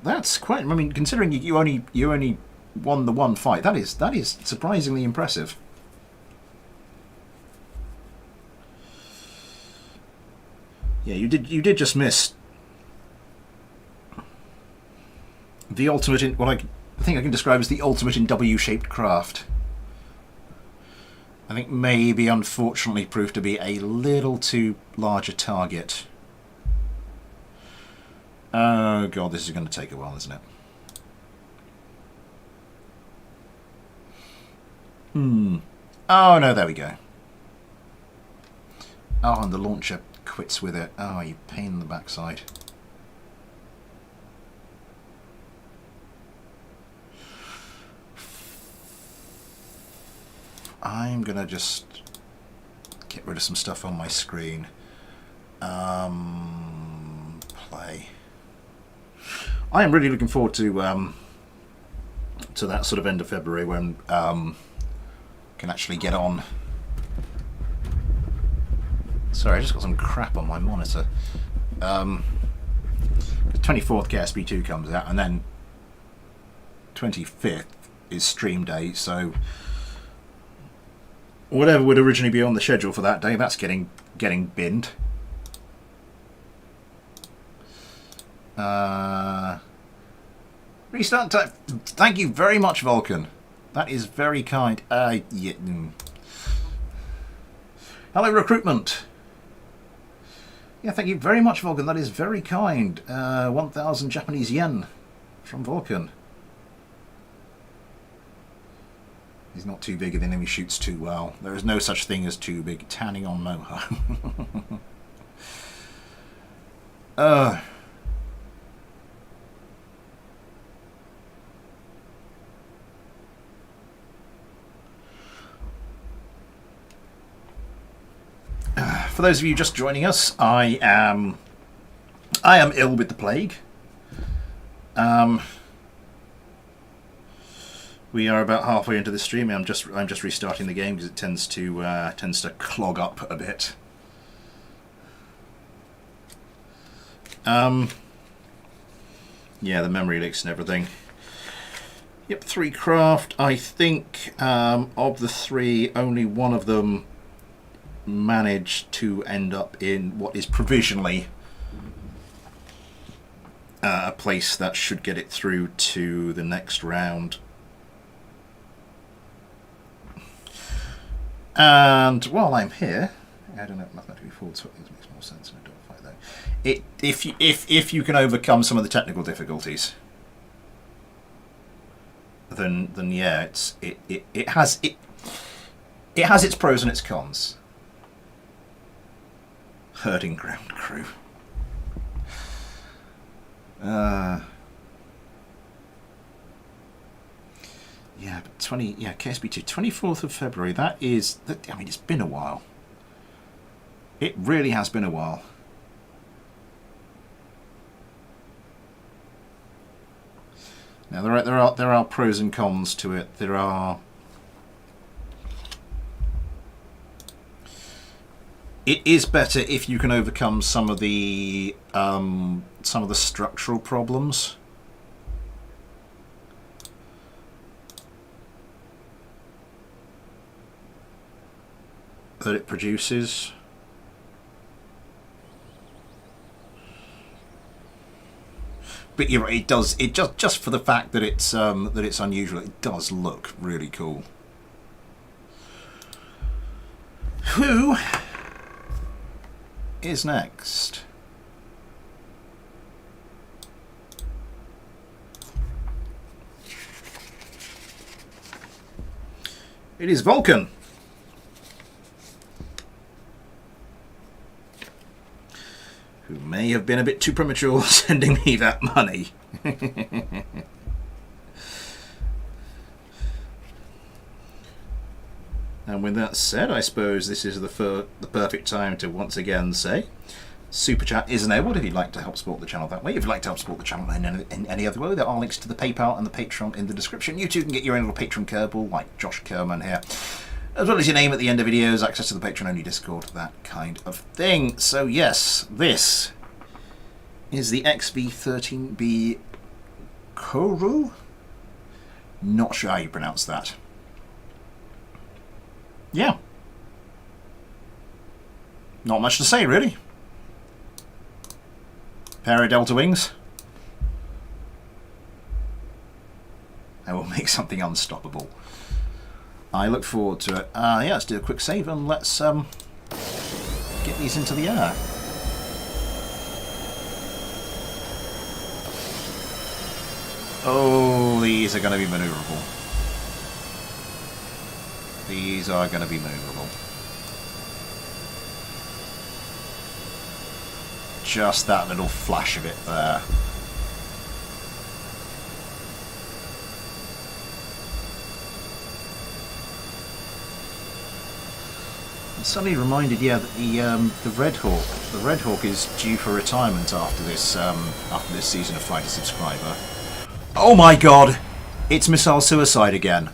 That's quite. I mean, considering you only won the one fight, that is surprisingly impressive. Yeah, you did just miss the ultimate in what I think I can describe as the ultimate in W-shaped craft. I think maybe unfortunately proved to be a little too large a target. Oh god, this is going to take a while, isn't it? Oh no, there we go. Oh, and the launcher quits with it. Oh, you pain in the backside. I'm gonna just get rid of some stuff on my screen. Play. I am really looking forward to that sort of end of February when can actually get on. Sorry, I just got some crap on my monitor. The 24th KSP2 comes out, and then 25th is stream day, so whatever would originally be on the schedule for that day, that's getting binned. Restart time. Thank you very much, Vulcan. That is very kind. Yeah. Hello, recruitment. Yeah, thank you very much, Vulcan. That is very kind. 1,000 Japanese yen from Vulcan. He's not too big and the enemy shoots too well. There is no such thing as too big. Tanning on Moho. For those of you just joining us, I am ill with the plague. We are about halfway into the stream. I'm just restarting the game because it tends to clog up a bit. Yeah, the memory leaks and everything. Yep, 3 craft. I think of the 3, only one of them managed to end up in what is provisionally a place that should get it through to the next round. And while I'm here, I don't know, mathematically forward swapping makes more sense in a dogfight though. If you can overcome some of the technical difficulties, then yeah, it has its pros and its cons. Herding ground crew. Yeah, but KSB2, 24th of February. I mean, it's been a while. It really has been a while. Now there are pros and cons to it. There are. It is better if you can overcome some of the structural problems. That it produces. But you're right, it does. It just for the fact that it's unusual. It does look really cool. Who is next? It is Vulcan. Who may have been a bit too premature sending me that money. And with that said, I suppose this is the perfect time to once again say, Super Chat is enabled if you'd like to help support the channel that way. If you'd like to help support the channel in any other way, there are links to the PayPal and the Patreon in the description. You too can get your own little Patreon Kerbal, like Josh Kerman here, as well as your name at the end of videos, access to the Patreon-only Discord, that kind of thing. So yes, this is the XV13B Koru? Not sure how you pronounce that. Yeah. Not much to say, really. Pair of Delta Wings. I will make something unstoppable. I look forward to it. Yeah, let's do a quick save and let's get these into the air. Oh, these are going to be maneuverable. These are going to be maneuverable. Just that little flash of it there. I'm suddenly reminded, yeah, that the Red Hawk is due for retirement after this season of Fighter Subscriber. Oh my God! It's missile suicide again.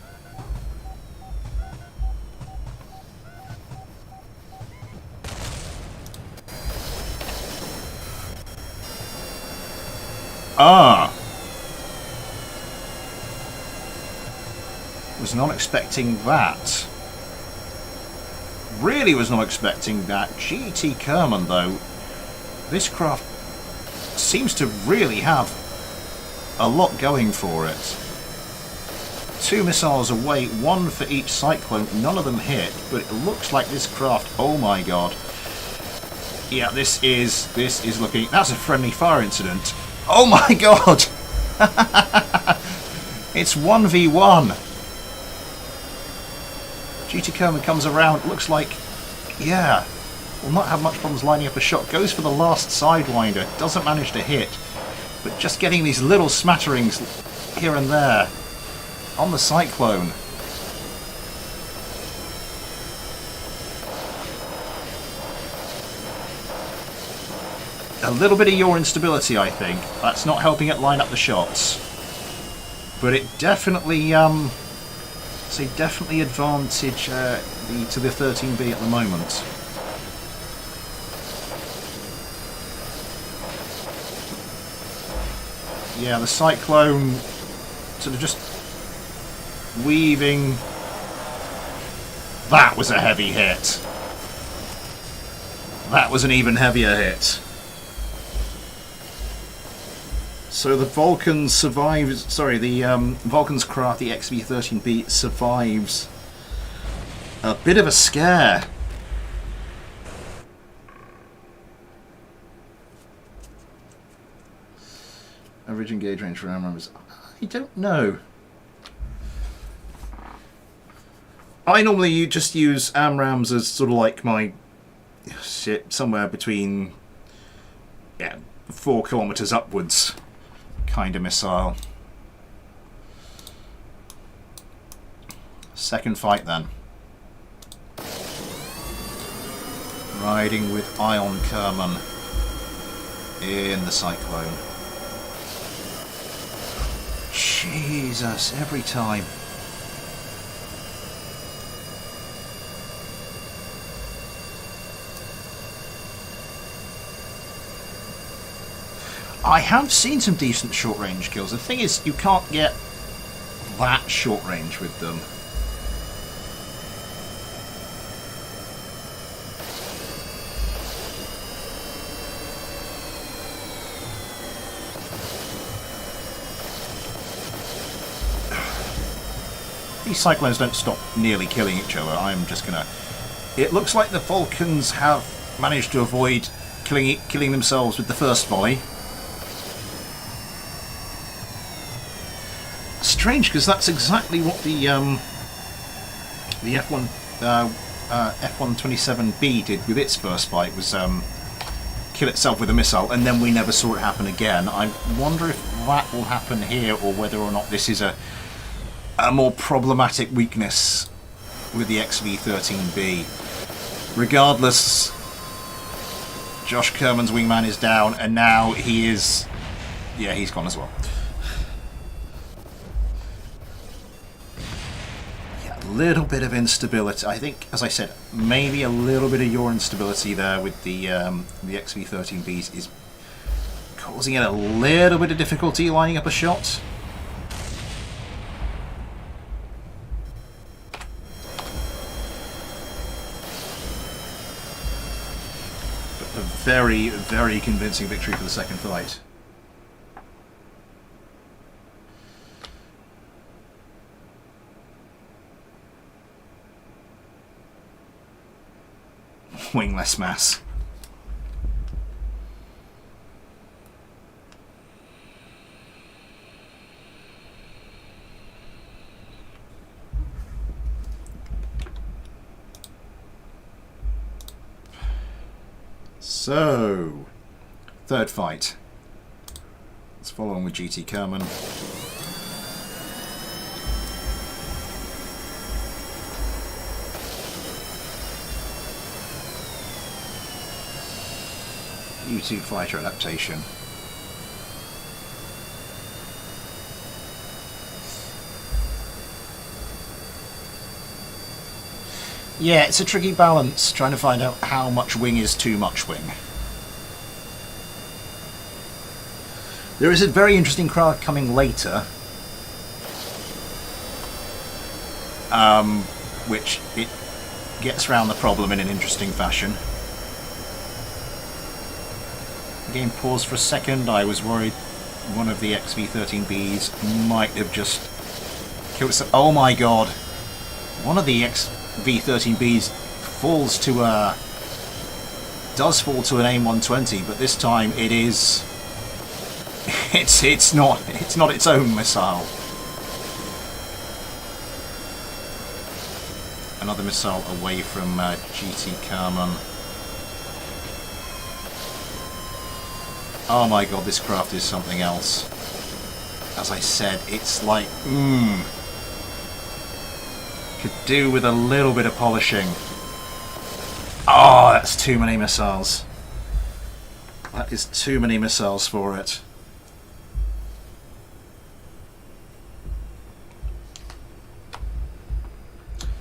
Ah. Was not expecting that. Really was not expecting that. GT Kerman, though, this craft seems to really have a lot going for it. 2 missiles away, 1 for each cyclone. None of them hit, but it looks like this craft, oh my god. Yeah, this is looking... That's a friendly fire incident. Oh my god! It's 1v1. GT Kerman comes around, looks like, yeah, will not have much problems lining up a shot. Goes for the last Sidewinder, doesn't manage to hit, but just getting these little smatterings here and there on the Cyclone. A little bit of yaw instability, I think. That's not helping it line up the shots. But it definitely, definitely advantage to the 13B at the moment. Yeah, the Cyclone sort of just weaving. That was a heavy hit. That was an even heavier hit. So the Vulcan survives. Sorry, the Vulcan's craft, the XV-13B, survives a bit of a scare. Average engage range for AMRAAMs. I don't know. I normally just use AMRAAMs as sort of like my shit, somewhere between 4 kilometers upwards kind of missile. Second fight then. Riding with Ion Kerman in the Cyclone. Jesus, every time. I have seen some decent short-range kills. The thing is, you can't get that short range with them. These Cyclones don't stop nearly killing each other. I'm just gonna... It looks like the Vulcans have managed to avoid killing themselves with the first volley. Strange, because that's exactly what the F127B did with its first fight, was kill itself with a missile, and then we never saw it happen again. I wonder if that will happen here, or whether or not this is a more problematic weakness with the XV-13B. Regardless, Josh Kerman's wingman is down, and now he is... Yeah, he's gone as well. Little bit of instability. I think, as I said, maybe a little bit of your instability there with the XV-13Bs is causing it a little bit of difficulty lining up a shot. But a very, very convincing victory for the second fight. Wingless mass. So, third fight. Let's follow on with GT Kerman. U-2 fighter adaptation. Yeah, it's a tricky balance trying to find out how much wing is too much wing. There is a very interesting craft coming later. which it gets around the problem in an interesting fashion. The game paused for a second. I was worried one of the XV-13Bs might have just killed us. Oh my god! One of the XV-13Bs falls to does fall to an AIM-120, but this time it is. It's not its own missile. Another missile away from GT Carman. Oh my god, this craft is something else. As I said, it's like, could do with a little bit of polishing. Oh, that's too many missiles. That is too many missiles for it.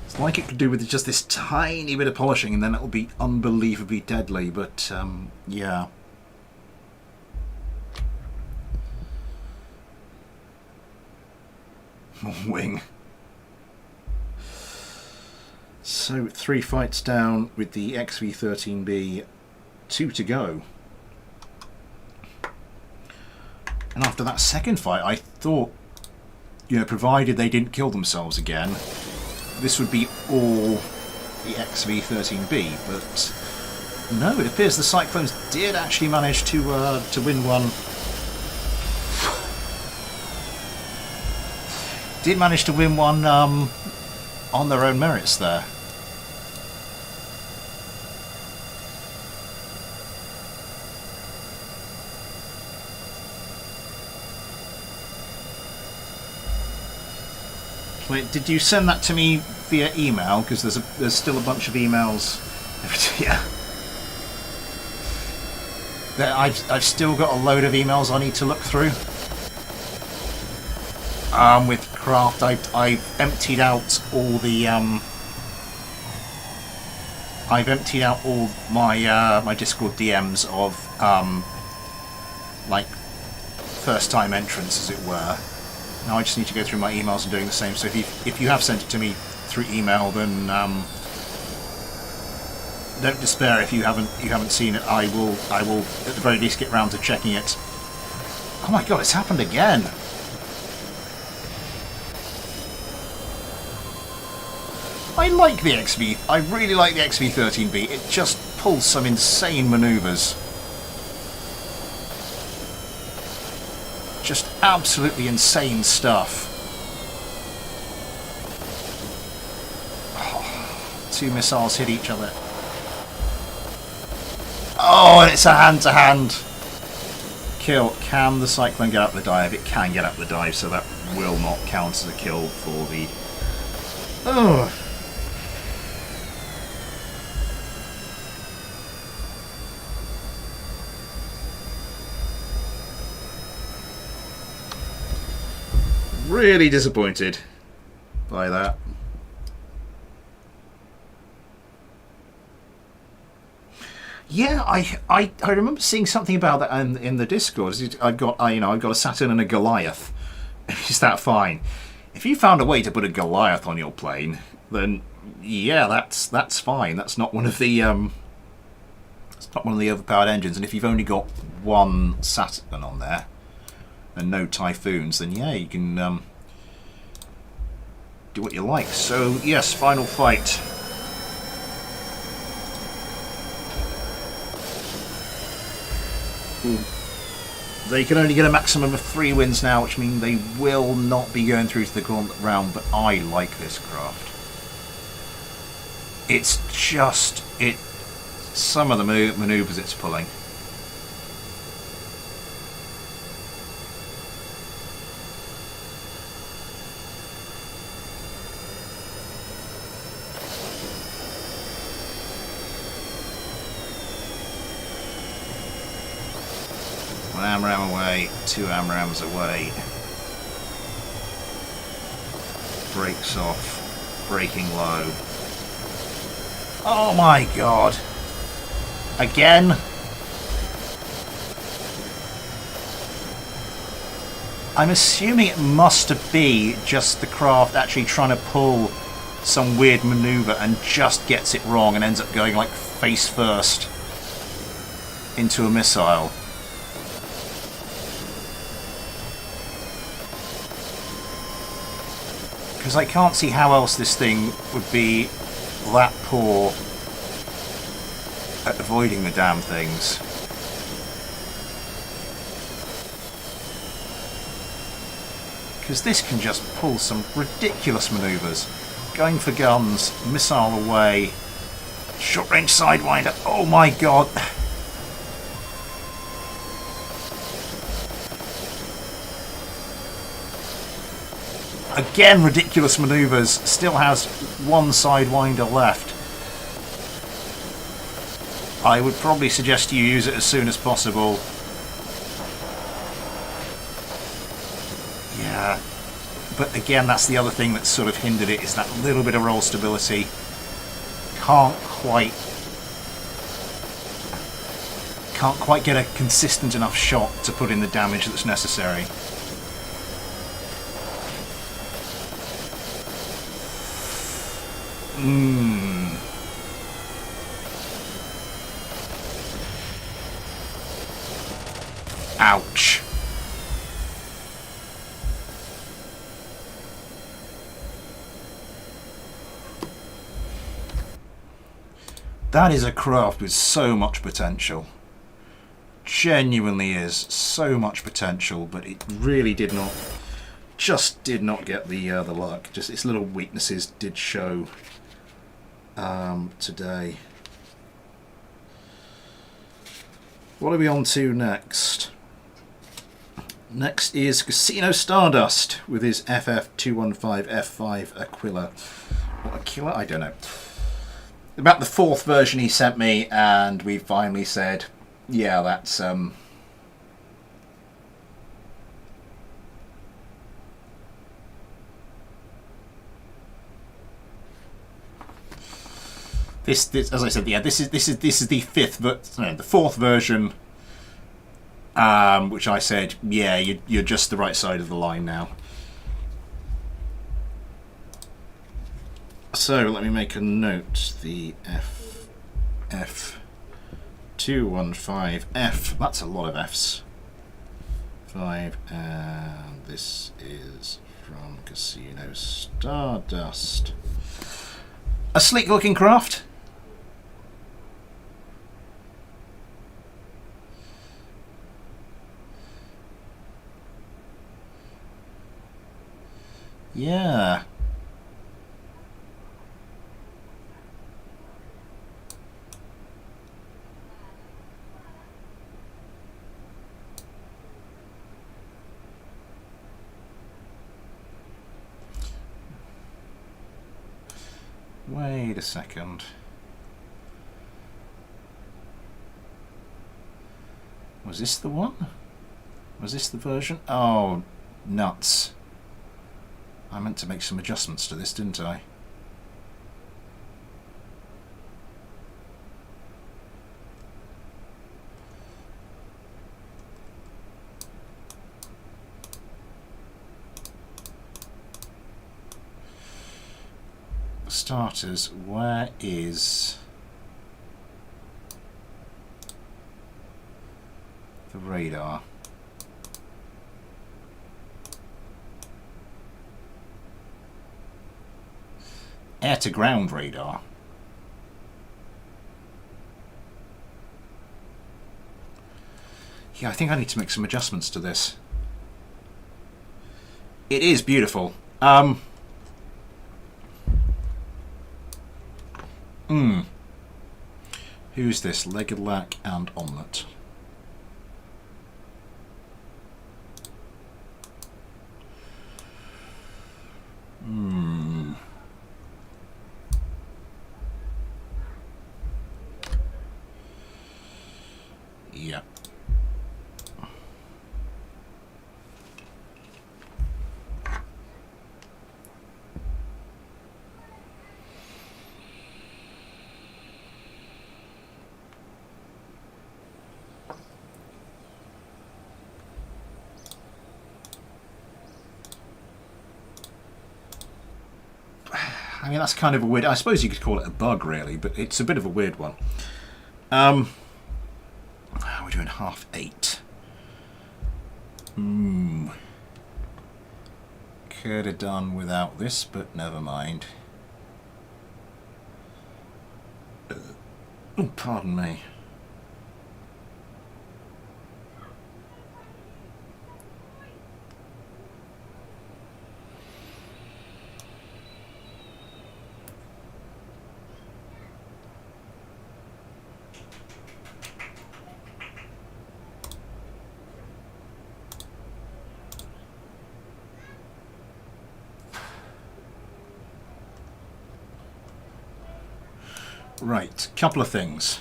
It's like it could do with just this tiny bit of polishing, and then it will be unbelievably deadly, but yeah. Wing. So 3 fights down with the XV-13B, 2 to go. And after that second fight, I thought, you know, provided they didn't kill themselves again, this would be all the XV-13B. But no, it appears the Cyclones did actually manage to win one. Did manage to win one on their own merits there. Wait, did you send that to me via email? Because there's still a bunch of emails. Yeah. I've still got a load of emails I need to look through. With craft, I've emptied out all the I've emptied out all my my Discord DMs of like first time entrants, as it were. Now I just need to go through my emails and doing the same. So if you have sent it to me through email, then don't despair if you haven't seen it. I will at the very least get round to checking it. Oh my god, it's happened again. I like the XV. I really like the XV-13B. It just pulls some insane manoeuvres. Just absolutely insane stuff. Oh, 2 missiles hit each other. Oh, and it's a hand-to-hand kill. Can the Cyclone get up the dive? It can get up the dive, so that will not count as a kill for the... Oh. Really disappointed by that. Yeah, I remember seeing something about that in the Discord. I've got a Saturn and a Goliath. Is that fine? If you found a way to put a Goliath on your plane, then yeah, that's fine. That's not one of the overpowered engines. And if you've only got one Saturn on there and no Typhoons, then yeah, you can do what you like. So yes, final fight. Ooh. They can only get a maximum of 3 wins now, which means they will not be going through to the gauntlet round, but I like this craft. It's just some of the manoeuvres it's pulling. AMRAAM away, 2 AMRAAMs away. Brakes off, braking low. Oh my god! Again? I'm assuming it must be just the craft actually trying to pull some weird maneuver and just gets it wrong and ends up going like face first into a missile. Because I can't see how else this thing would be that poor at avoiding the damn things. Because this can just pull some ridiculous manoeuvres. Going for guns, missile away, short range sidewinder, oh my god. Again, ridiculous manoeuvres, still has one sidewinder left. I would probably suggest you use it as soon as possible. Yeah, but again, that's the other thing that's sort of hindered it, is that little bit of roll stability. Can't quite get a consistent enough shot to put in the damage that's necessary. Ouch. That is a craft with so much potential. Genuinely is so much potential, but it really did not get the luck. Just its little weaknesses did show today. What are we on to next? Next is Casino Stardust with his FF215 F5 Aquila. What, Aquila? I don't know. About the 4th version he sent me, and we finally said, yeah, that's This, as I said, yeah, this is the 4th version, which I said, yeah, you're just the right side of the line now. So let me make a note. The FF215F. That's a lot of Fs. 5, and this is from Casino Stardust. A sleek-looking craft. Yeah. Wait a second. Was this the one? Was this the version? Oh, nuts. I meant to make some adjustments to this, didn't I? For starters, where is the radar? Air-to-ground radar. Yeah, I think I need to make some adjustments to this. It is beautiful. Who's this? Legged and Omelette. Yeah. I mean, that's kind of a weird... I suppose you could call it a bug, really, but it's a bit of a weird one. We're doing 8:30. Could have done without this, but never mind. Oh, pardon me. Right, couple of things.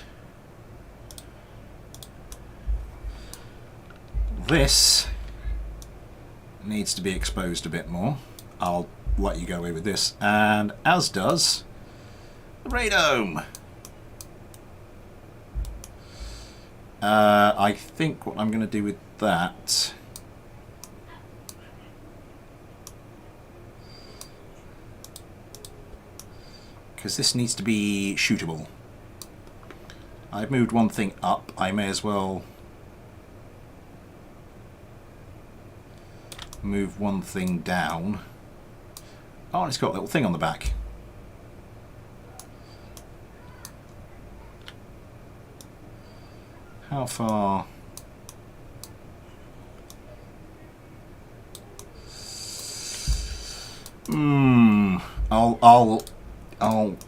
This needs to be exposed a bit more. I'll let you go away with this, and as does the radome. I think what I'm going to do with that because this needs to be shootable. I've moved one thing up, I may as well move one thing down. Oh, and it's got a little thing on the back. How far?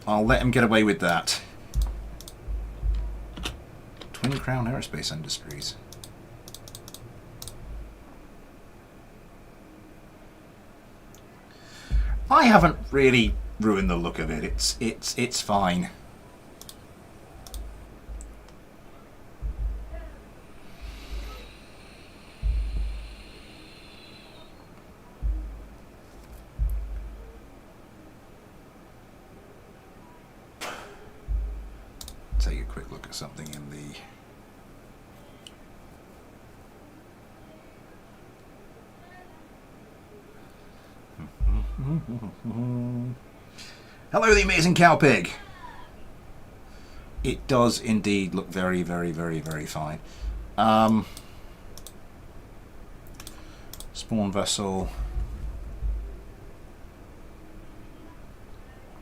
I'll let him get away with that. Twin Crown Aerospace Industries. I haven't really ruined the look of it. It's fine. Take a quick look at something in the Hello, the amazing cowpig. It does indeed look very, very, very, very fine. Spawn vessel.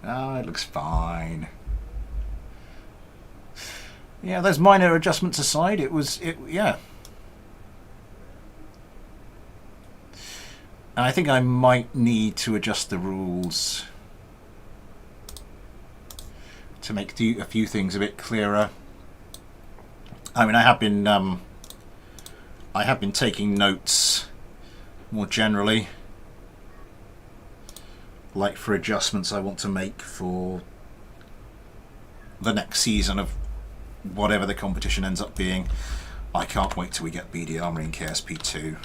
Ah, it looks fine. Yeah, those minor adjustments aside, yeah. And I think I might need to adjust the rules to make a few things a bit clearer. I mean, I have been taking notes more generally, like for adjustments I want to make for the next season of whatever the competition ends up being. I can't wait till we get BD Armory and KSP2.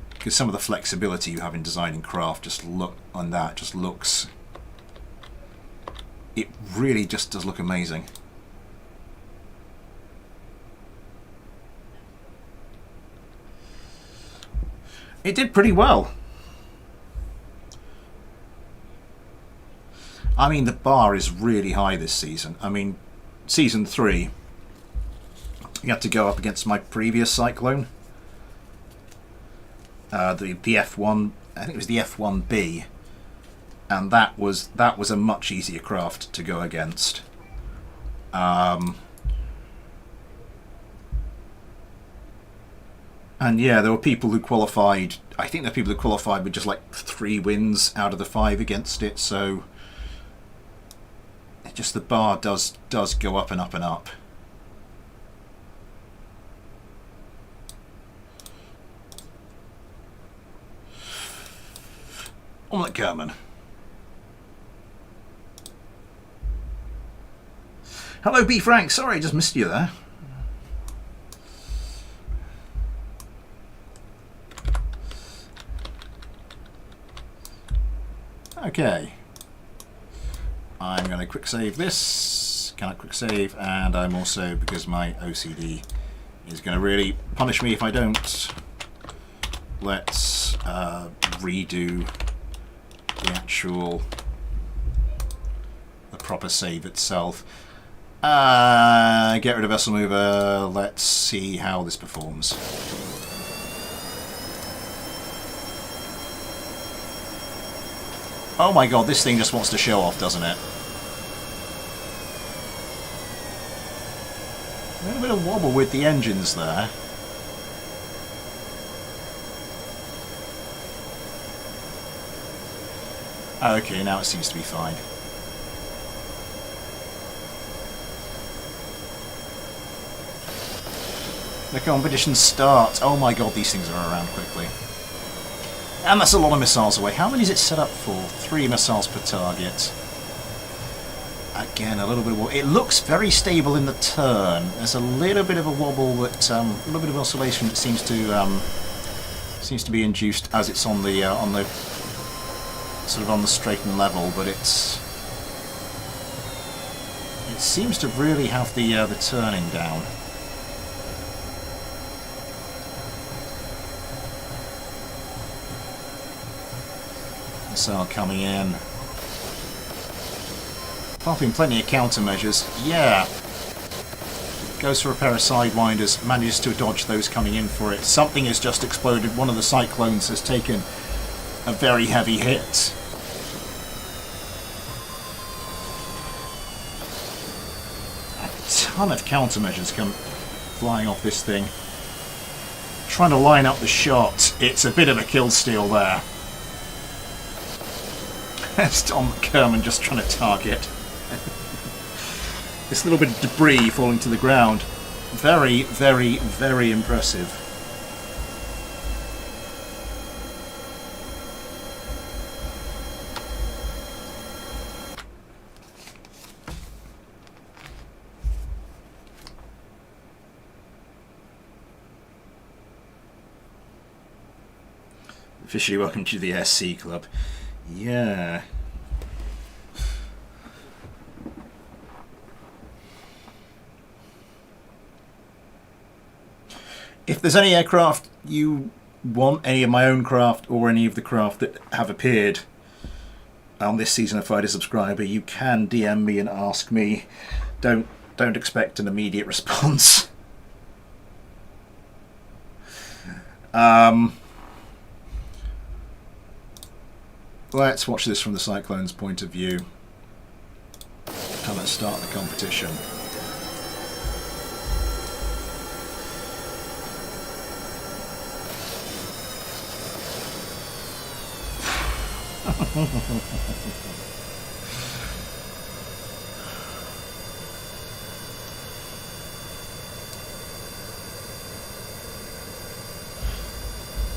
Because some of the flexibility you have in designing craft just looks, it really just does look amazing. It did pretty well. I mean, the bar is really high this season. I mean, season 3, you had to go up against my previous Cyclone. The F1, I think it was the F1B, and that was a much easier craft to go against. And yeah, there were people who qualified. I think there were people who qualified with just like 3 wins out of the 5 against it. So it just, the bar does go up and up and up. Omelette Kerman. Hello, B. Frank. Sorry, I just missed you there. Okay. I'm going to quick save this. Can I quick save? And I'm also, because my OCD is going to really punish me if I don't, let's redo the actual proper save itself. Get rid of vessel mover. Let's see how this performs. Oh my god, this thing just wants to show off, doesn't it? A little bit of wobble with the engines there. Okay, now it seems to be fine. The competition starts. Oh my god, these things are around quickly. And that's a lot of missiles away. How many is it set up for? 3 missiles per target. Again, a little bit of wobble. It looks very stable in the turn. There's a little bit of a wobble, that a little bit of oscillation that seems to be induced as it's on the sort of on the straight and level, but it seems to really have the turning down. Missile coming in. Popping plenty of countermeasures. Yeah. Goes for a pair of sidewinders. Manages to dodge those coming in for it. Something has just exploded. One of the cyclones has taken a very heavy hit. A ton of countermeasures come flying off this thing. Trying to line up the shot. It's a bit of a kill steal there. That's Tom Kerman just trying to target. This little bit of debris falling to the ground. Very, very, very impressive. Officially welcome to the SC Club. Yeah. If there's any aircraft you want, any of my own craft or any of the craft that have appeared on this season of Fighter Subscriber, you can DM me and ask me. Don't expect an immediate response. Let's watch this from the Cyclone's point of view. And let's start the competition.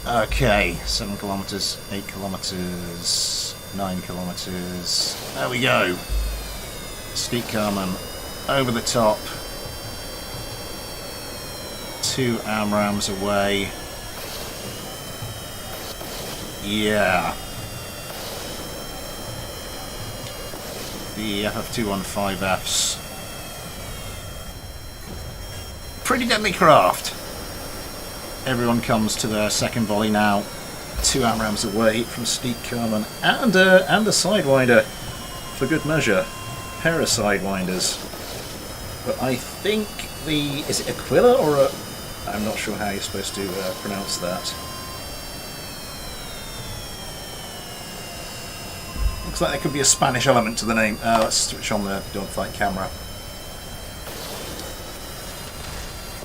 Okay, 7 kilometers, 8 kilometers, 9 kilometers. There we go. Steep Carman over the top. 2 AMRAAMs away. Yeah. The FF215Fs. Pretty deadly craft. Everyone comes to their second volley now. 2 AMRAAMs away from Steep Carman and a Sidewinder for good measure. Pair of Sidewinders. But I think is it Aquila or a... I'm not sure how you're supposed to pronounce that. Looks like there could be a Spanish element to the name. Let's switch on the dogfight camera.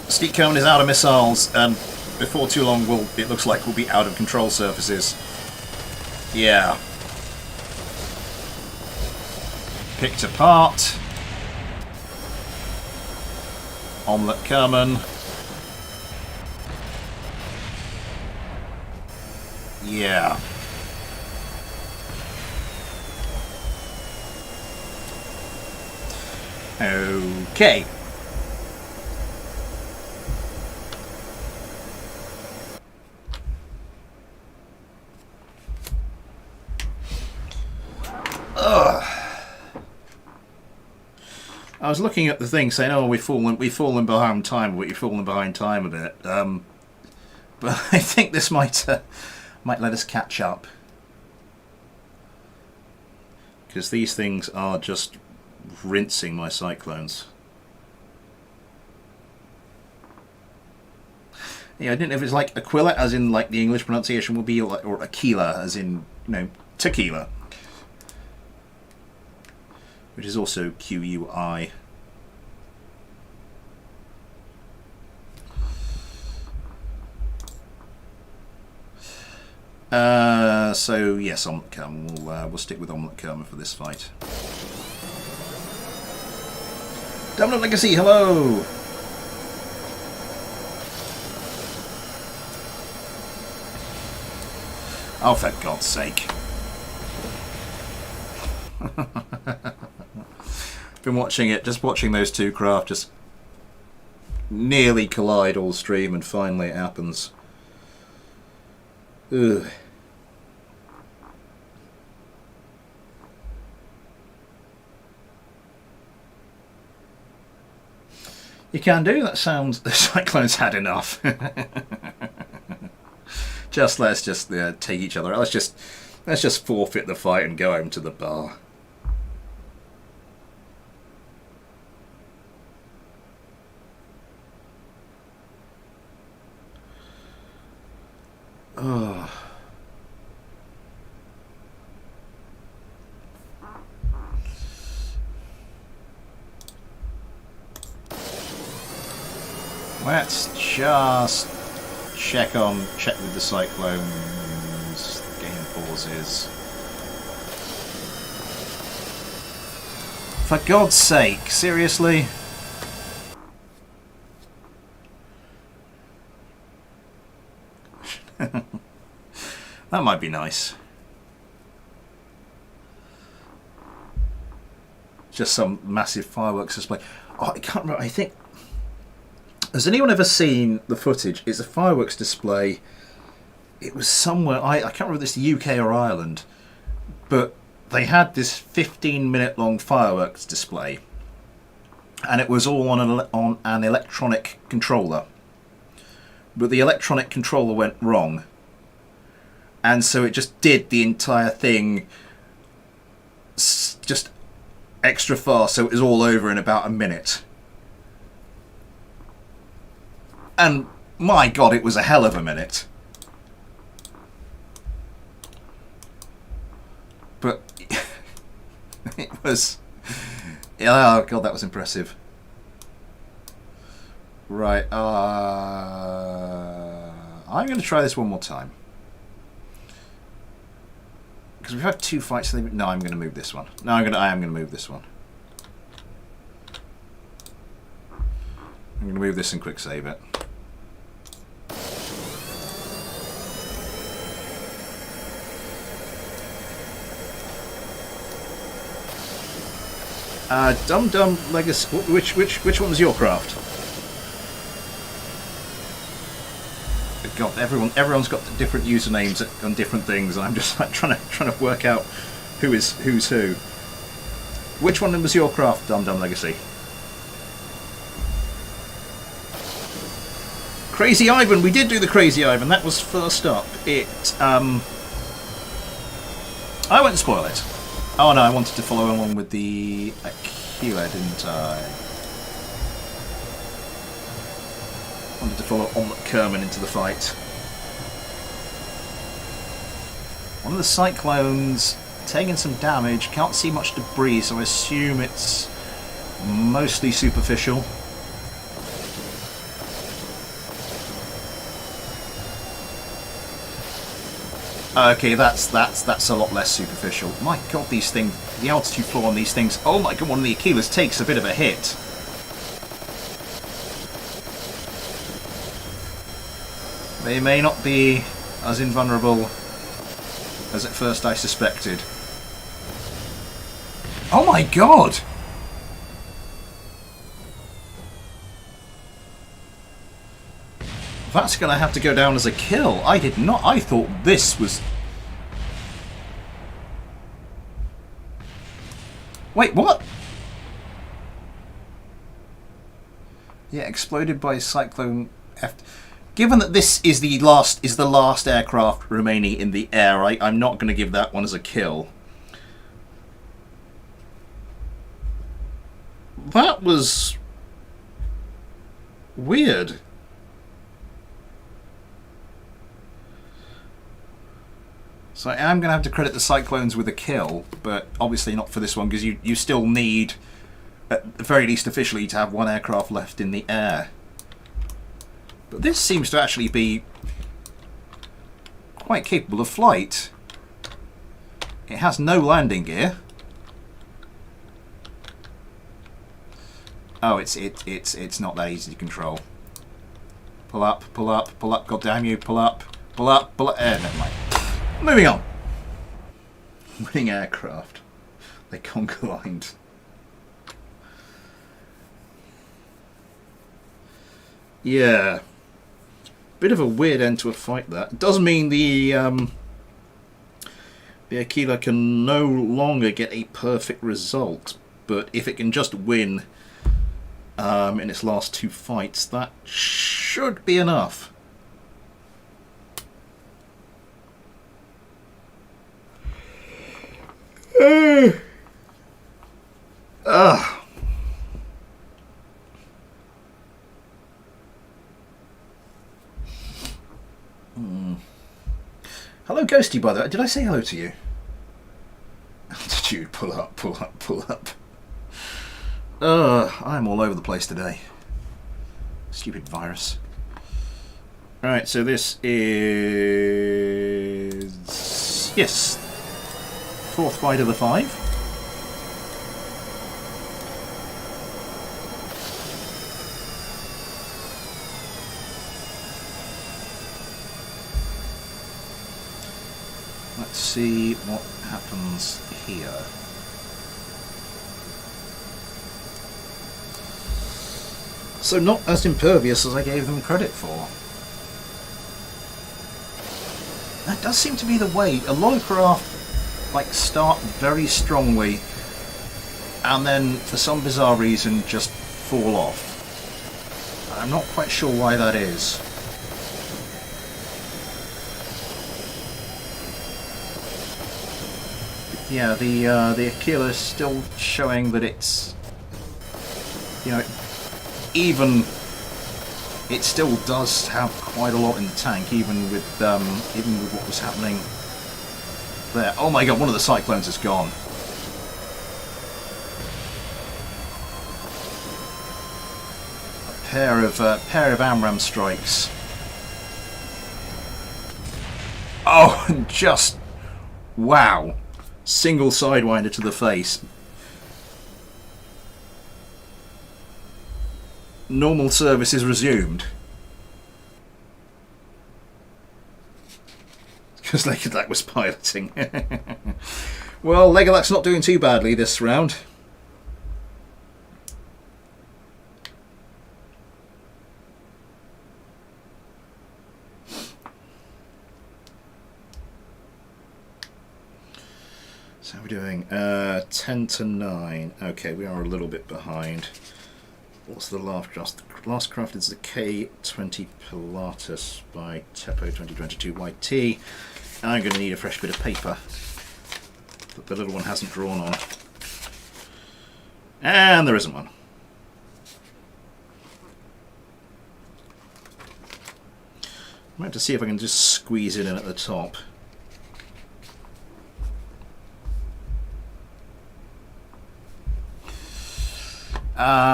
Steep Carman is out of missiles, and before too long, it looks like we'll be out of control surfaces. Yeah. Picked apart. Omelette Kerman. Yeah. Okay. I was looking at the thing saying, "Oh, we've fallen behind time, but you've fallen behind time a bit." But I think this might let us catch up, because these things are just rinsing my cyclones. Yeah, I didn't know if it's like Aquila, as in like the English pronunciation would be, or Aquila, as in, you know, tequila. Which is also Q-U-I. So yes, Omelette Kerma. We'll stick with Omelette Kerma for this fight. Dominant Legacy, hello! Oh, for God's sake. Been watching it, just watching those two craft just nearly collide all stream, and finally it happens. Ugh. You can do that. Sounds the Cyclones had enough. Let's just take each other out. Let's just forfeit the fight and go home to the bar. Oh. Let's just check with the Cyclones. The game pauses. For God's sake, seriously? That might be nice. Just some massive fireworks display. Oh, I can't remember. I think. Has anyone ever seen the footage? It's a fireworks display. It was somewhere. I can't remember if it's the UK or Ireland, but they had this 15-minute long fireworks display, and it was all on an electronic controller. But the electronic controller went wrong, and so it just did the entire thing just extra fast, so it was all over in about a minute. And my God, it was a hell of a minute. But it was... Oh God, that was impressive. Right, I'm going to try this one more time. Because we've had two fights. No, I'm going to move this one. No, I am going to move this one. I'm going to move this and quick save it. Dum Legacy. Which one's your craft? God, everyone's got different usernames on different things, and I'm just like trying to work out who's who. Which one was your craft, Dum Legacy? Crazy Ivan. We did do the Crazy Ivan. That was first up. I won't spoil it. Oh no, I wanted to follow along with the Aquila, didn't I? Wanted to follow Omelette Kerma into the fight. One of the Cyclones taking some damage, can't see much debris, so I assume it's mostly superficial. Okay, that's a lot less superficial. My God, these things, the altitude floor on these things. Oh my God, one of the Aquilas takes a bit of a hit. They may not be as invulnerable as at first I suspected. Oh my God! That's going to have to go down as a kill. I did not. I thought this was... Wait, what? Yeah, exploded by Cyclone F. Given that this is the last aircraft remaining in the air, I'm not going to give that one as a kill. That was weird. So I am going to have to credit the Cyclones with a kill, but obviously not for this one, because you still need, at the very least officially, to have one aircraft left in the air. But this seems to actually be quite capable of flight. It has no landing gear. Oh, it's not that easy to control. Pull up, pull up, pull up, god damn you, pull up, pull up, pull up. Never mind. Moving on. Winning aircraft. They conquer-lined. Yeah. Bit of a weird end to a fight, that. It does mean the Aquila can no longer get a perfect result, but if it can just win in its last two fights, that should be enough. Hello, Ghosty, by the way. Did I say hello to you? Altitude, pull up, pull up, pull up. I'm all over the place today. Stupid virus. Right, so this is... Yes. Fourth fight of the 5. Let's see what happens here. So not as impervious as I gave them credit for. That does seem to be the way. A lot of craft start very strongly and then for some bizarre reason just fall off. I'm not quite sure why that is. Yeah, the Aquila is still showing that it's, you know, even it still does have quite a lot in the tank, even with what was happening there. Oh my god, one of the Cyclones is gone. A pair of AMRAAM strikes. Oh, and just wow. Single Sidewinder to the face. Normal service is resumed. Because Legalac was piloting. Well, Legalac's not doing too badly this round. So how are we doing? 10 to 9. Okay, we are a little bit behind. What's the last craft? The last craft is the K20 Pilatus by Tepo 2022 YT. I'm going to need a fresh bit of paper that the little one hasn't drawn on. And there isn't one. I'm going to see if I can just squeeze it in at the top.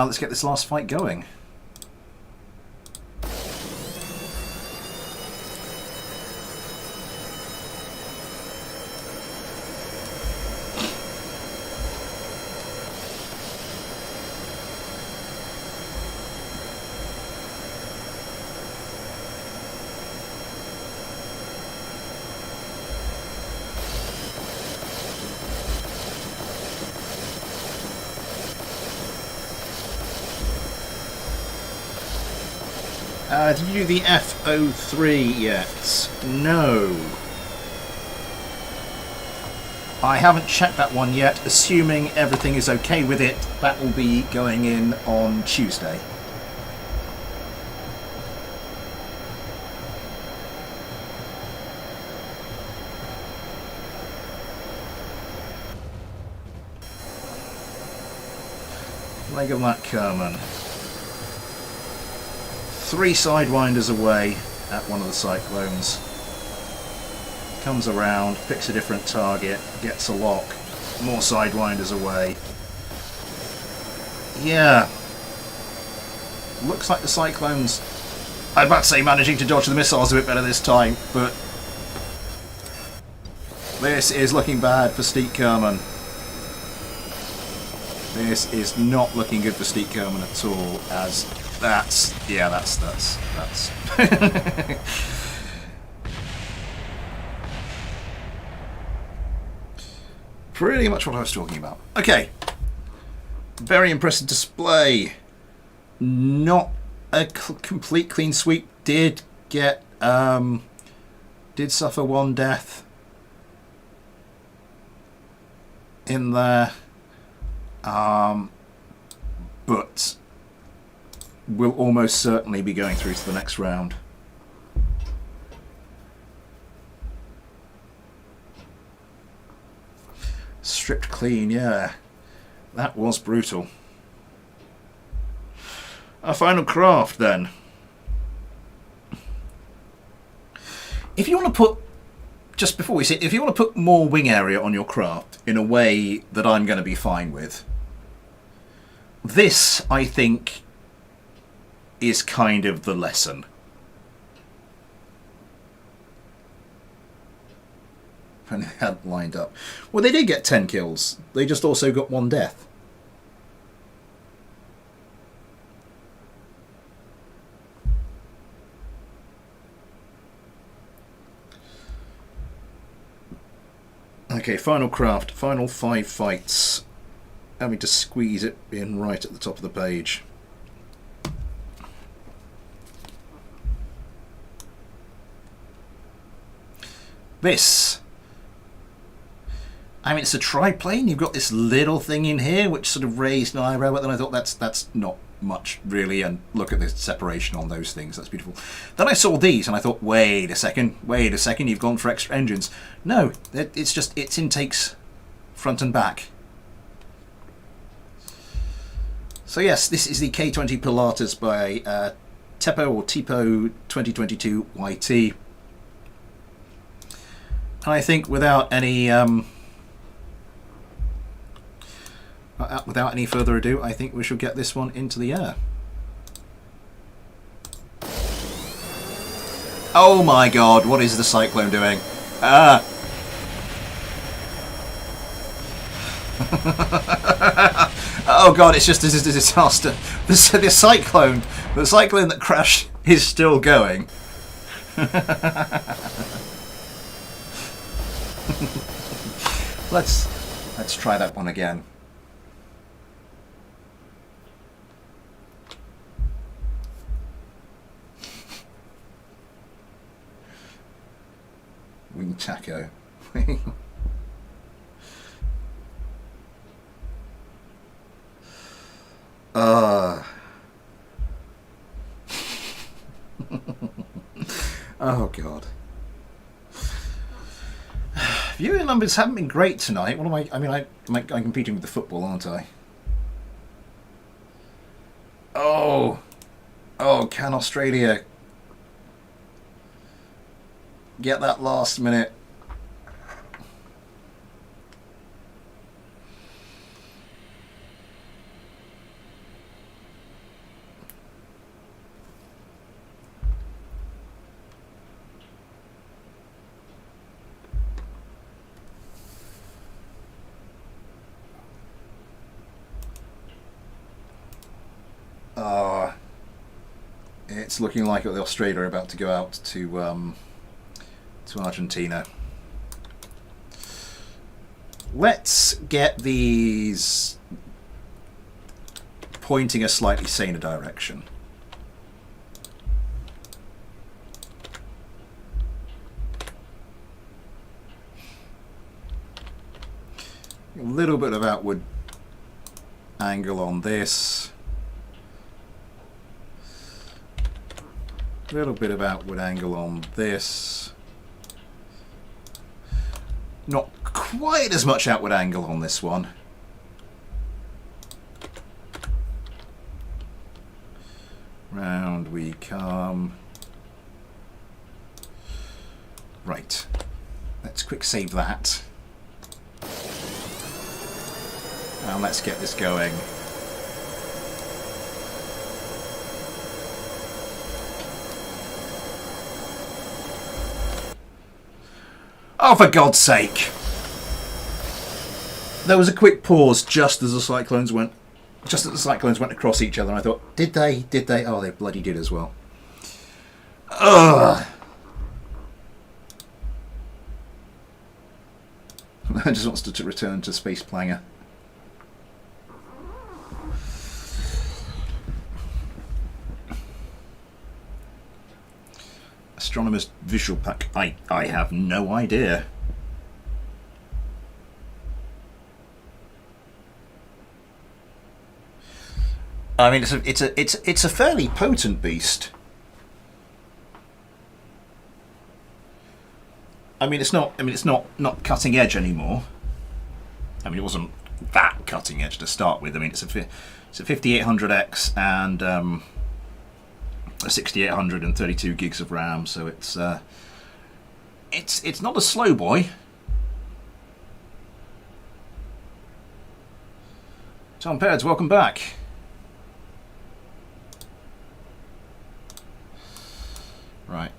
Let's get this last fight going. Did you do the F03 yet? No. I haven't checked that one yet. Assuming everything is okay with it, that will be going in on Tuesday. Leg of that Kerman. 3 sidewinders away at one of the cyclones. Comes around, picks a different target, gets a lock. More sidewinders away. Yeah. Looks like the cyclones, I'm about to say managing to dodge the missiles a bit better this time, but this is looking bad for Steep Kerman. This is not looking good for Steep Kerman at all, as that's pretty much what I was talking about. Okay. Very impressive display. Not a complete clean sweep. Did get did suffer 1 death in there, but will almost certainly be going through to the next round. Stripped clean, yeah. That was brutal. Our final craft, then. If you want to put, just before we say, if you want to put more wing area on your craft in a way that I'm going to be fine with, this, I think, is kind of the lesson. And they hadn't lined up. Well, they did get 10 kills. They just also got 1 death. Okay, final craft, final 5 fights. Having to squeeze it in right at the top of the page. This. I mean, it's a triplane. You've got this little thing in here which sort of raised an eyebrow, but then I thought that's not much really, and look at the separation on those things, that's beautiful. Then I saw these and I thought, wait a second, you've gone for extra engines. No, it's just its intakes front and back. So yes, this is the K20 Pilatus by Teppo or Tipo 2022 YT. And I think without any further ado, I think we shall get this one into the air. Oh my god, what is the Cyclone doing? Ah! Oh god, it's just a disaster. The Cyclone that crashed is still going. Let's try that one again. Wing taco. Oh god. Viewing numbers haven't been great tonight. What am I? I mean, I'm competing with the football, aren't I? Oh, can Australia get that last minute? It's looking like the Australia are about to go out to Argentina. Let's get these pointing a slightly saner direction. A little bit of outward angle on this. A little bit of outward angle on this. Not quite as much outward angle on this one. we come? Right. Let's quick save that. And let's get this going. Oh, for God's sake! There was a quick pause just as the cyclones went across each other, and I thought, did they? Did they? Oh, they bloody did as well. Ugh! I just wants to return to Space Planger. Astronomer's Visual Pack. I have no idea. I mean, it's a fairly potent beast. I mean, it's not cutting edge anymore. I mean, it wasn't that cutting edge to start with. I mean, it's a 5800X and a 6800 and 32 gigs of RAM, so it's not a slow boy. Tom Peards, welcome back. Right.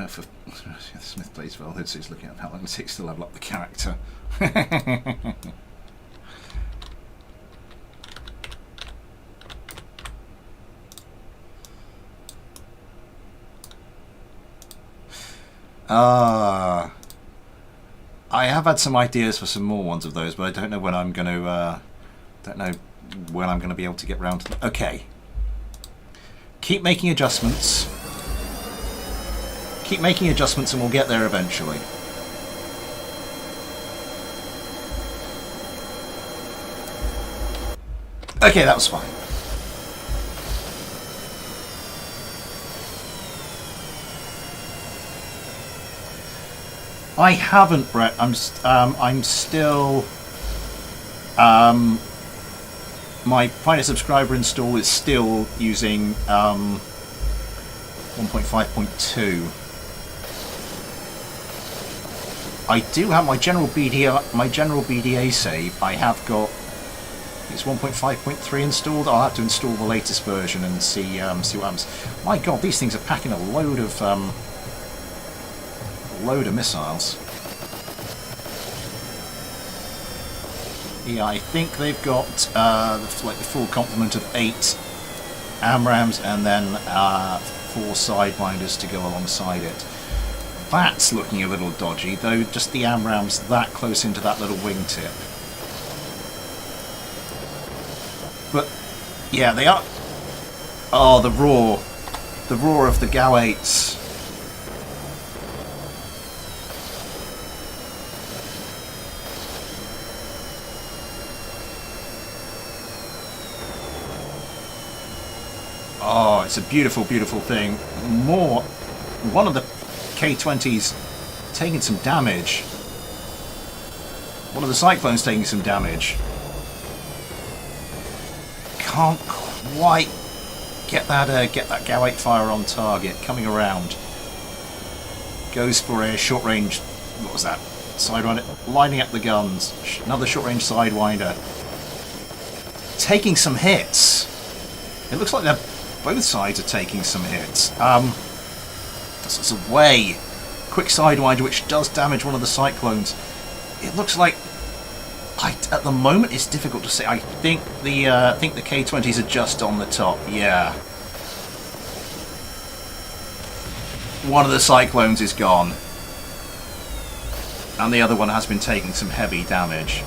For Smith plays well, so he's looking at how long it takes to level up the character. I have had some ideas for some more ones of those, but I don't know when I'm going to. Be able to get round to them. Okay. Keep making adjustments. Keep making adjustments, and we'll get there eventually. Okay, that was fine. I haven't, Brett. I'm still. My Finder subscriber install is still using 1.5.2. I do have my general BDA save. I have got it's 1.5.3 installed. I'll have to install the latest version and see what happens. My God, these things are packing a load of missiles. Yeah, I think they've got the full complement of 8 AMRAAMs and then 4 Sidewinders to go alongside it. That's looking a little dodgy, though. Just the AMRAAMs that close into that little wingtip. But yeah, they are. Oh, the roar of the GAU-8s. Oh, it's a beautiful, beautiful thing. One of the K-20s taking some damage. One of the Cyclones taking some damage. Can't quite get that GAU-8 fire on target. Coming around. Goes for a short range. What was that? Sidewinder. Lining up the guns. Another short range Sidewinder. Taking some hits. It looks like both sides are taking some hits. So it's away. Quick Sidewinder, which does damage one of the Cyclones. It looks like, at the moment, it's difficult to say. I think the K-20s are just on the top. Yeah. One of the Cyclones is gone, and the other one has been taking some heavy damage.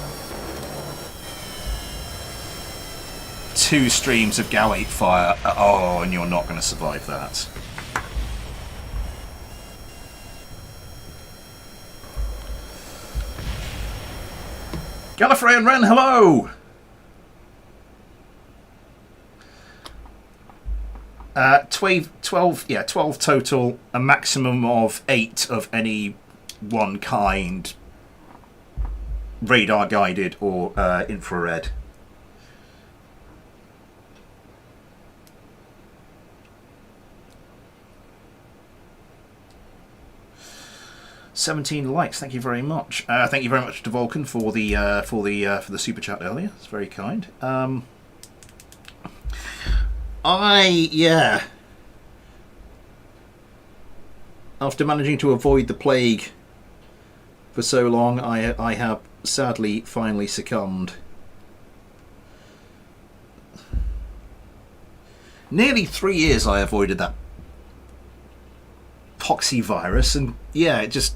2 streams of GAU-8 fire. Oh, and you're not going to survive that. Gallifrey and Wren, hello! 12 total, a maximum of 8 of any one kind. radar guided or infrared. $17 likes. Thank you very much. Thank you very much to Vulcan for the super chat earlier. It's very kind. After managing to avoid the plague for so long, I have sadly finally succumbed. Nearly 3 years I avoided that poxy virus, and yeah, it just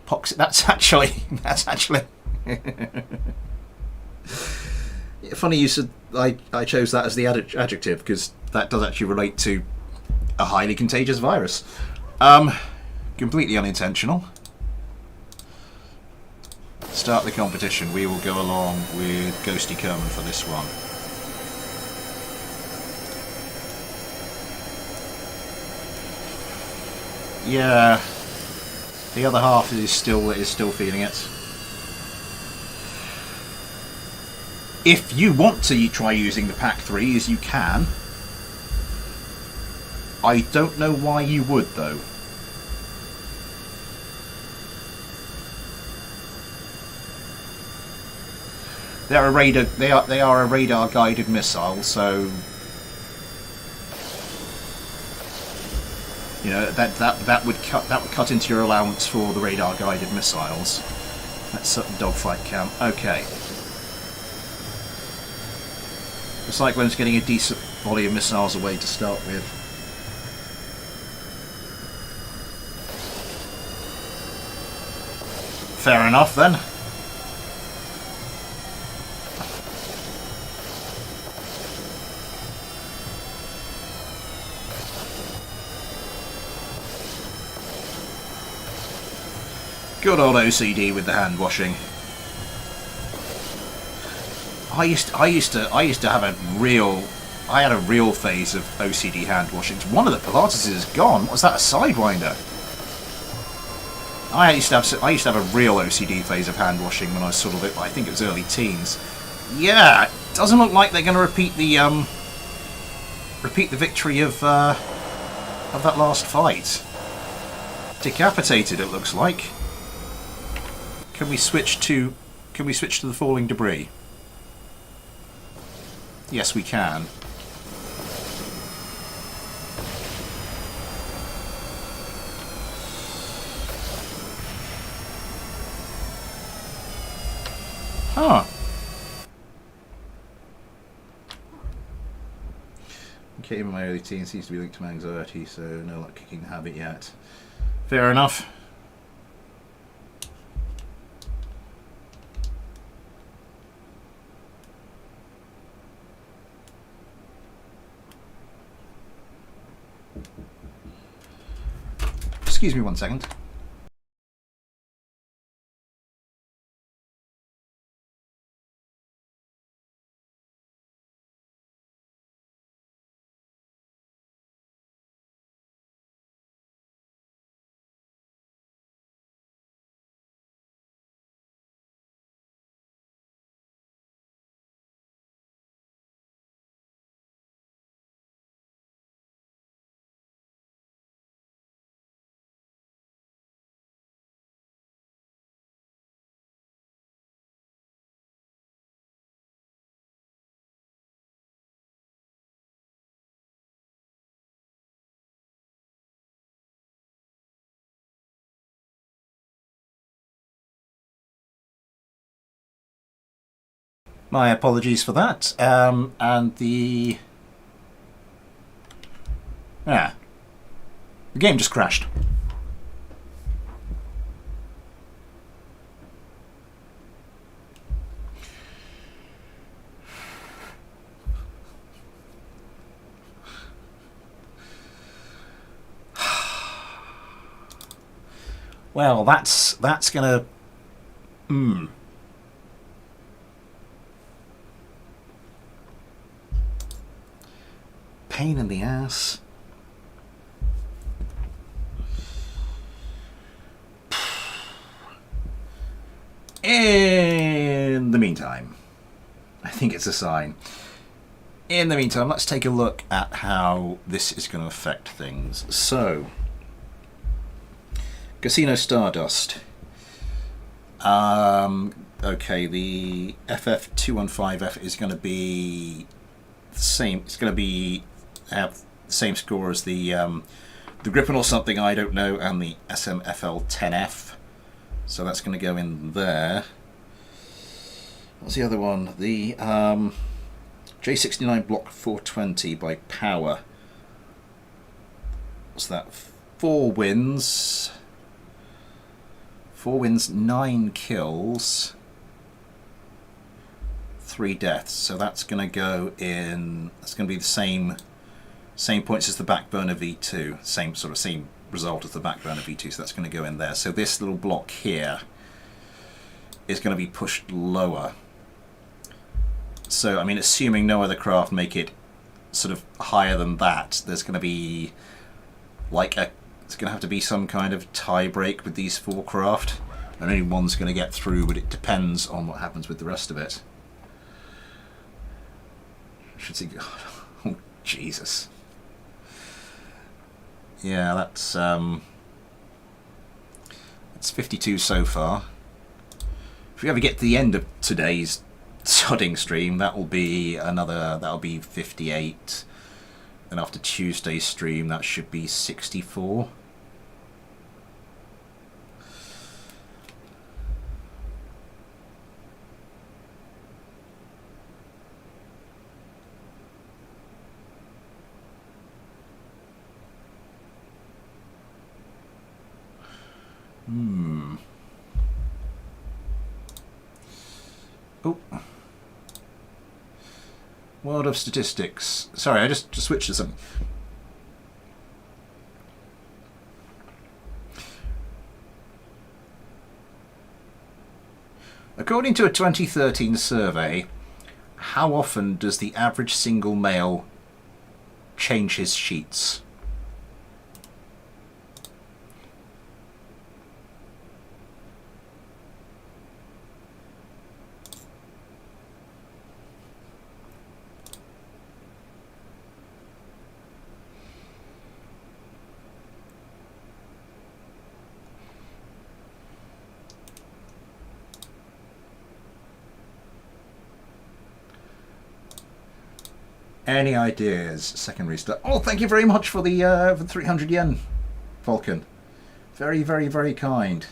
poxy. That's actually funny you said I chose that as the adjective, because that does actually relate to a highly contagious virus. Completely unintentional. Start the competition. We will go along with Ghosty Kerman for this one. Yeah, the other half is still feeling it. If you want to try using the pack 3s, you can. I don't know why you would, though. They're a radar. They are a radar guided missile, so you know that would cut into your allowance for the radar guided missiles. That's dogfight camp. Okay. The Cyclone's getting a decent volley of missiles away to start with. Fair enough then. Good old OCD with the hand washing. I used to have a real phase of OCD hand washing. One of the Pilates is gone. What was that, a Sidewinder? I used to have a real OCD phase of hand washing when I was sort of, I think it was early teens. Yeah, it doesn't look like they're going to repeat the victory of that last fight. Decapitated, it looks like. Can we switch to the falling debris? Yes, we can. Huh. Okay, in my early teens seems to be linked to my anxiety, so no luck kicking the habit yet. Fair enough. Excuse me 1 second. My apologies for that. And the game just crashed. Well, that's gonna. Pain in the ass. meantime, I think it's a sign. In the meantime, let's take a look at how this is going to affect things. So, Casino Stardust. Okay, the FF215F is going to be the same. It's going to have the same score as the Gripen or something, I don't know, and the SMFL10F. So that's going to go in there. What's the other one? The J69 Block 420 by Power. What's that? 4 wins. 4 wins, 9 kills, 3 deaths. So that's going to go in. That's going to be the same points as the Backburner V2. Same result as the Backburner V2. So that's going to go in there. So this little block here is going to be pushed lower. So, I mean, assuming no other craft make it sort of higher than that, there's going to be like it's going to have to be some kind of tie break with these 4 craft, and only one's going to get through, but it depends on what happens with the rest of it. I should see. Oh, Jesus. Yeah, that's 52 so far. If we ever get to the end of today's sodding stream, that'll be 58. And after Tuesday's stream, that should be 64. Oh. World of Statistics. Sorry, I just switched to something. According to a 2013 survey, how often does the average single male change his sheets? Any ideas? Second restart. Oh, thank you very much for the 300 yen, Vulcan. Very, very, very kind.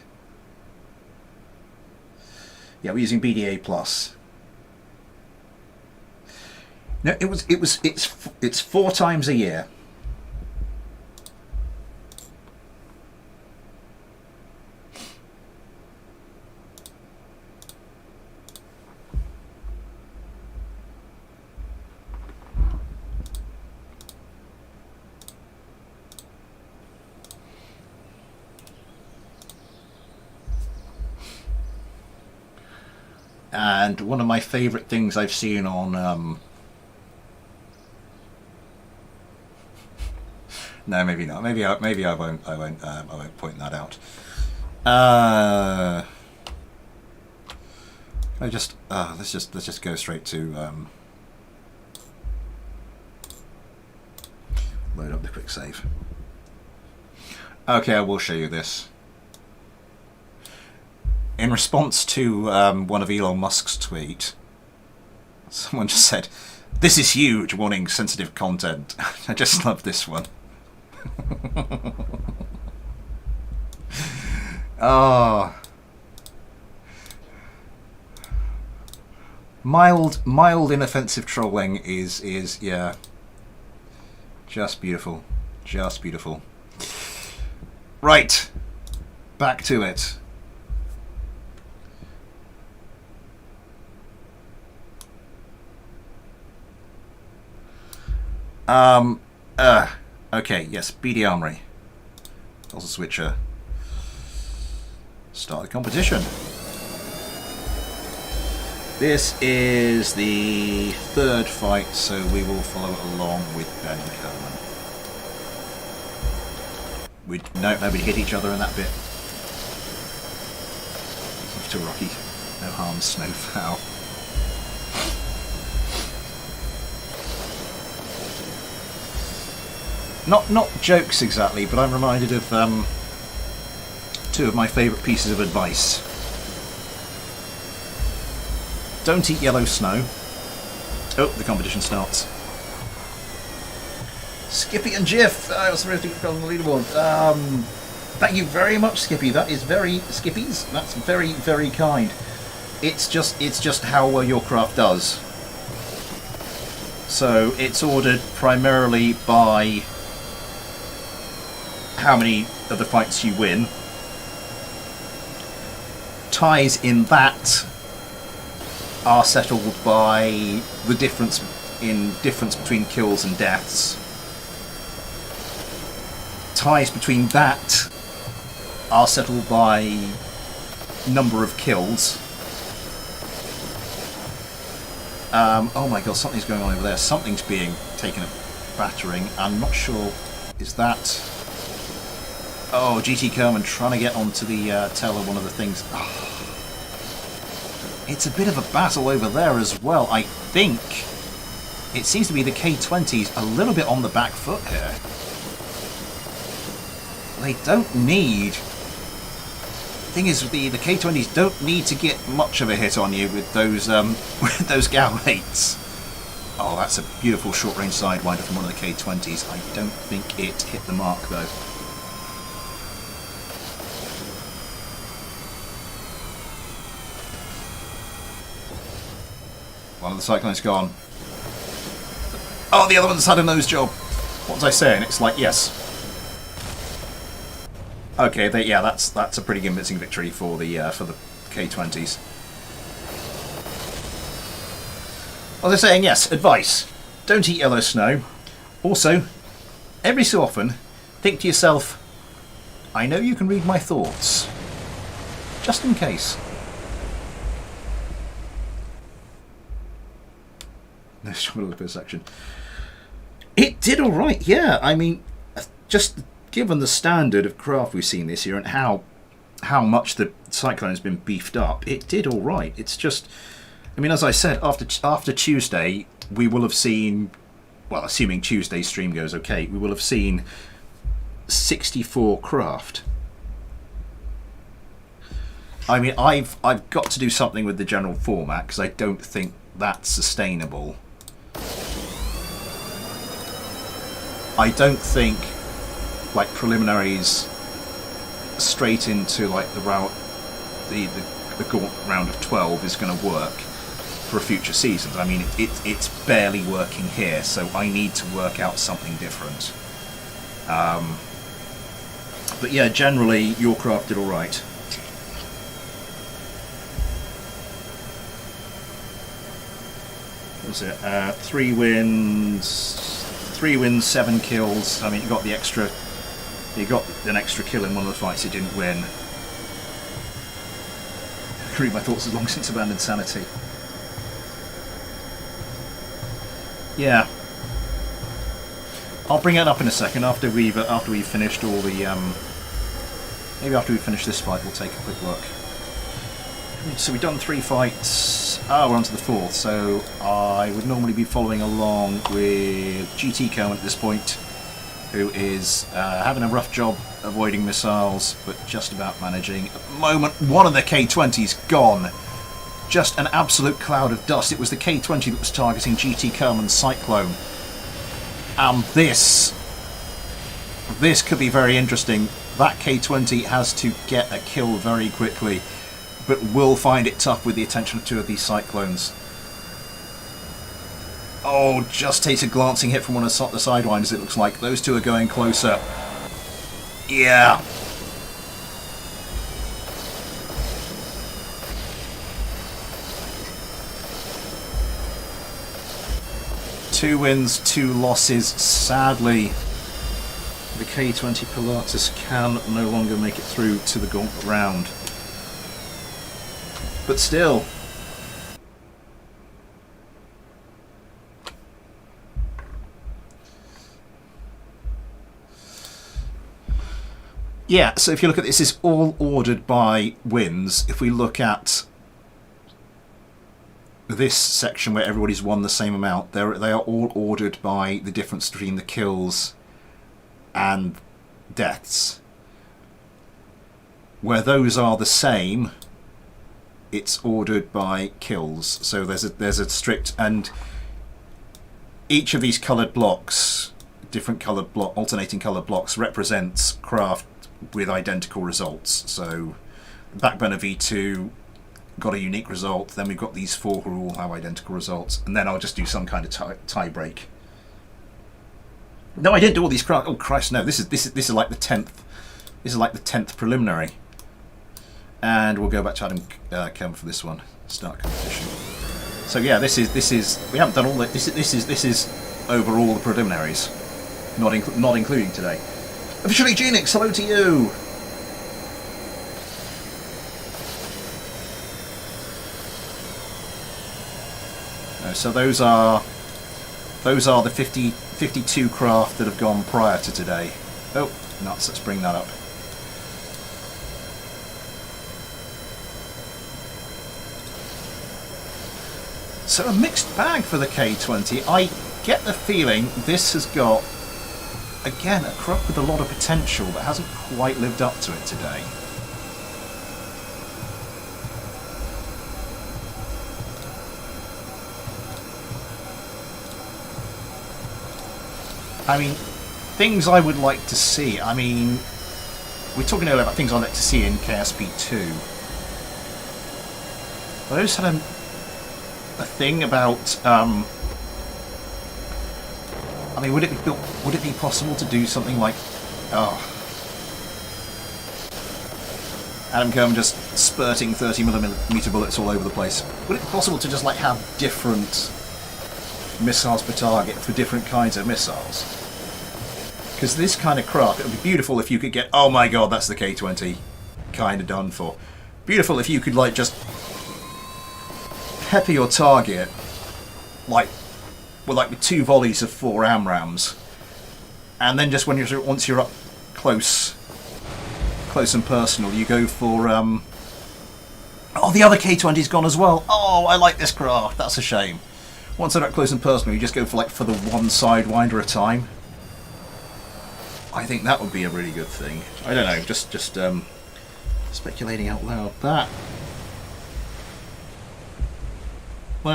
Yeah, we're using BDA Plus. No, it's 4 times a year. And one of my favourite things I've seen on no, maybe not. Maybe I won't point that out. Let's just go straight to load up the quick save. Okay, I will show you this. In response to one of Elon Musk's tweet, someone just said, "This is huge, warning sensitive content." I just love this one. Oh. Mild inoffensive trolling is yeah, just beautiful. Just beautiful. Right. Back to it. Okay, yes, BD Armory. Also switcher. Start the competition. This is the 3rd fight, so we will follow along with Ben Coleman. Nobody hit each other in that bit. To Rocky. No harm, Snowfowl. not jokes exactly, but I'm reminded of two of my favourite pieces of advice. Don't eat yellow snow. Oh, the competition starts. Skippy and Jiff, I was supposed to be on the leaderboard. Thank you very much, Skippy. That is very Skippies. That's very, very kind. It's just how well your craft does. So it's ordered primarily by how many of the fights you win. Ties in that are settled by the difference between kills and deaths. Ties between that are settled by number of kills. Oh my god, something's going on over there. Something's being taken a battering. I'm not sure. Is that... Oh, GT Kerman trying to get onto the tail of one of the things. Oh. It's a bit of a battle over there as well. I think it seems to be the K20's a little bit on the back foot here. They don't need... Thing is, the K20s don't need to get much of a hit on you with those with those Galvates. Oh, that's a beautiful short-range sidewinder from one of the K20s. I don't think it hit the mark though. One of the Cyclones gone. Oh, the other one's had a nose job. What was I saying? It's like, yes. Okay, yeah, that's a pretty convincing victory for the K20s. What was I saying? Yes, advice. Don't eat yellow snow. Also, every so often, think to yourself, I know you can read my thoughts. Just in case. No struggle per section. It did alright, yeah. I mean, just given the standard of craft we've seen this year and how much the Cyclone has been beefed up, it did alright. It's just, I mean, as I said, after Tuesday, we will have seen, well, assuming Tuesday's stream goes okay, we will have seen 64 craft. I mean, I've got to do something with the general format because I don't think that's sustainable. I don't think like preliminaries straight into like the gaunt round of 12 is going to work for future seasons. I mean, it's barely working here, so I need to work out something different. But yeah, generally your craft did all right. What was it? 3 wins, 7 kills. I mean, you got the extra. You got an extra kill in one of the fights you didn't win. Read my thoughts as long since abandoned sanity. Yeah, I'll bring it up in a second after we've finished all the. Maybe after we finish this fight, we'll take a quick look. So we've done 3 fights. We're on to the 4th. So I would normally be following along with GT Kerman at this point, who is having a rough job avoiding missiles, but just about managing. At the moment, one of the K20's gone. Just an absolute cloud of dust. It was the K20 that was targeting GT Kerman's Cyclone. And this could be very interesting. That K20 has to get a kill very quickly, but will find it tough with the attention of 2 of these Cyclones. Oh, just takes a glancing hit from one of the sidewinders, it looks like. Those 2 are going closer. Yeah. Two wins, 2 losses. Sadly, the K20 Pilatus can no longer make it through to the gauntlet round. But still, yeah, so if you look at this, it's all ordered by wins. If we look at this section where everybody's won the same amount, they are all ordered by the difference between the kills and deaths. Where those are the same, it's ordered by kills. So there's a strict, and each of these coloured blocks, different coloured block, alternating coloured blocks, represents craft with identical results. So Backburner V2 got a unique result. Then we've got these 4 who all have identical results, and then I'll just do some kind of tie break. No, I didn't do all these craft. Oh Christ, no! This is like the 10th. This is like the 10th preliminary. And we'll go back to Adam Kemp for this one. Start competition. So yeah, this is we haven't done all the this is over all the preliminaries, not including today. Officially Genix, hello to you. So those are the 52 craft that have gone prior to today. Oh, nuts! Let's bring that up. So a mixed bag for the K20. I get the feeling this has got, again, a craft with a lot of potential that hasn't quite lived up to it today. I mean, things I would like to see. I mean, we're talking earlier about things I'd like to see in KSP2. But I just had a thing about. I mean, would it be possible to do something like? Oh, Adam Kerm just spurting 30mm bullets all over the place. Would it be possible to just like have different missiles per target for different kinds of missiles? Because this kind of craft, it would be beautiful if you could get, oh my god, that's the K20 kind of done for. Beautiful if you could like just pepper your target like with 2 volleys of 4 AMRAAMs, and then just once you're up close and personal, you go for oh, the other K20's gone as well. Oh, I like this craft. That's a shame. Once they're up close and personal, you just go for the one sidewinder at a time. I think that would be a really good thing. I don't know, just speculating out loud. Well,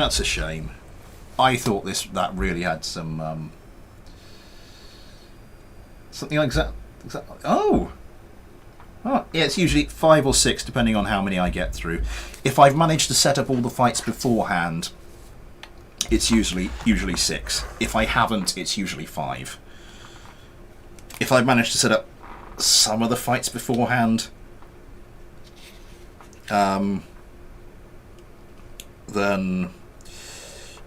that's a shame. I thought that really had some something like that. Oh, yeah, it's usually 5 or 6 depending on how many I get through. If I've managed to set up all the fights beforehand, it's usually 6. If I haven't, it's usually 5. If I've managed to set up some of the fights beforehand, then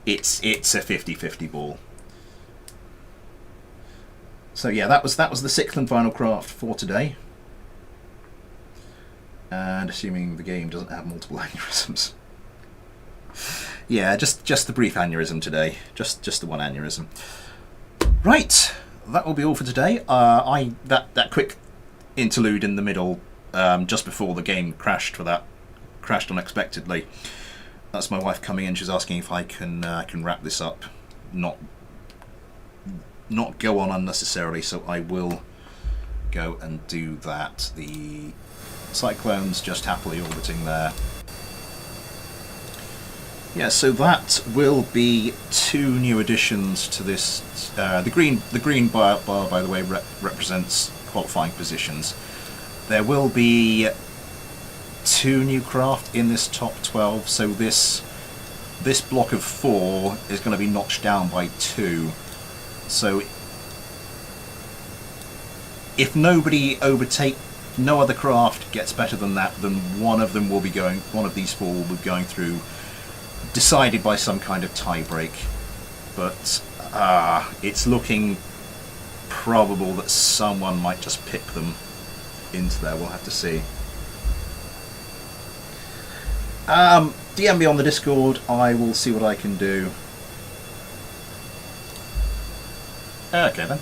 it's a 50-50 ball. So yeah, that was the 6th and final craft for today. And assuming the game doesn't have multiple aneurysms. Yeah, just the brief aneurysm today. Just the one aneurysm. Right, that will be all for today. That quick interlude in the middle, just before the game crashed unexpectedly. That's my wife coming in. She's asking if I can wrap this up, not go on unnecessarily. So I will go and do that. The Cyclone's just happily orbiting there. Yeah, so that will be 2 new additions to this. The green bar, by the way, represents qualifying positions. There will be 2 new craft in this top 12, so this block of 4 is going to be notched down by 2. So if no other craft gets better than that, then one of these 4 will be going through, decided by some kind of tie break. But it's looking probable that someone might just pick them into there. We'll have to see. DM me on the Discord. I will see what I can do. Okay then.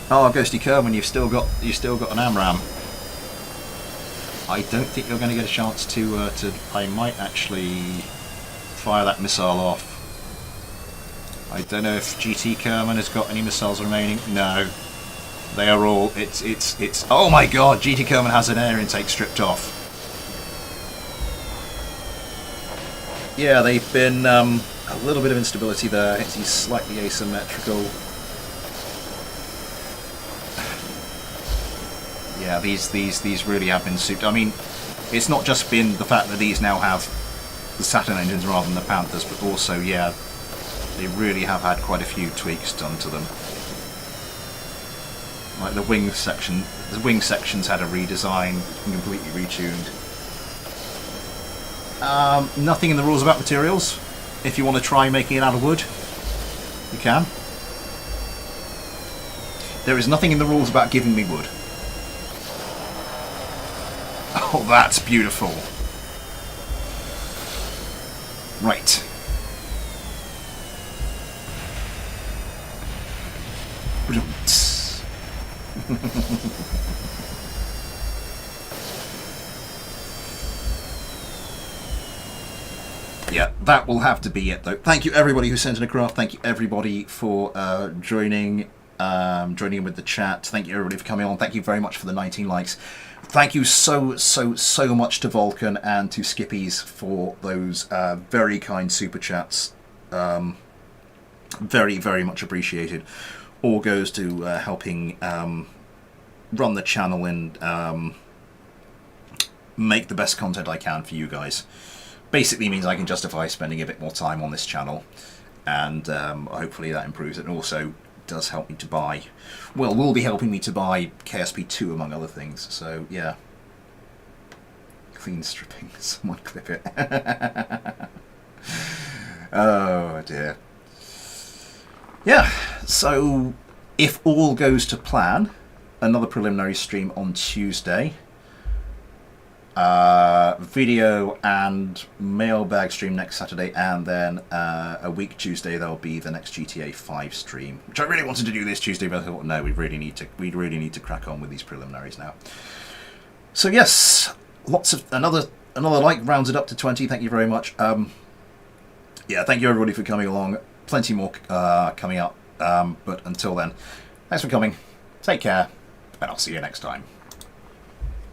Oh, Ghosty Kerman, you've still got an AMRAAM. I don't think you're going to get a chance to. I might actually fire that missile off. I don't know if GT Kerman has got any missiles remaining. No, they are all. It's. Oh my God! GT Kerman has an air intake stripped off. Yeah, they've been a little bit of instability there. He's slightly asymmetrical. Yeah, these really have been souped. I mean, it's not just been the fact that these now have the Saturn engines rather than the Panthers, but also, yeah, they really have had quite a few tweaks done to them. Like the wing sections had a redesign, completely retuned. Nothing in the rules about materials. If you want to try making it out of wood, you can. There is nothing in the rules about giving me wood. Oh, that's beautiful. Right. Yeah, that will have to be it, though. Thank you, everybody who sent in a craft. Thank you, everybody, for joining in with the chat. Thank you, everybody, for coming on. Thank you very much for the 19 likes. Thank you so much to Vulcan and to Skippies for those very kind super chats. Very much appreciated. All goes to helping run the channel and make the best content I can for you guys. Basically means I can justify spending a bit more time on this channel, and hopefully that improves it. And also does help me to buy, well, will be helping me to buy KSP2 among other things. So yeah, clean stripping. Someone clip it. Oh dear. Yeah, so if all goes to plan, another preliminary stream on Tuesday. Video and mailbag stream next Saturday, and then a week Tuesday there'll be the next GTA 5 stream, which I really wanted to do this Tuesday, but I thought no, we really need to crack on with these preliminaries now. So yes, lots of another like rounds it up to 20. Thank you very much. Yeah, thank you everybody for coming along. Plenty more coming up, but until then, thanks for coming. Take care, and I'll see you next time.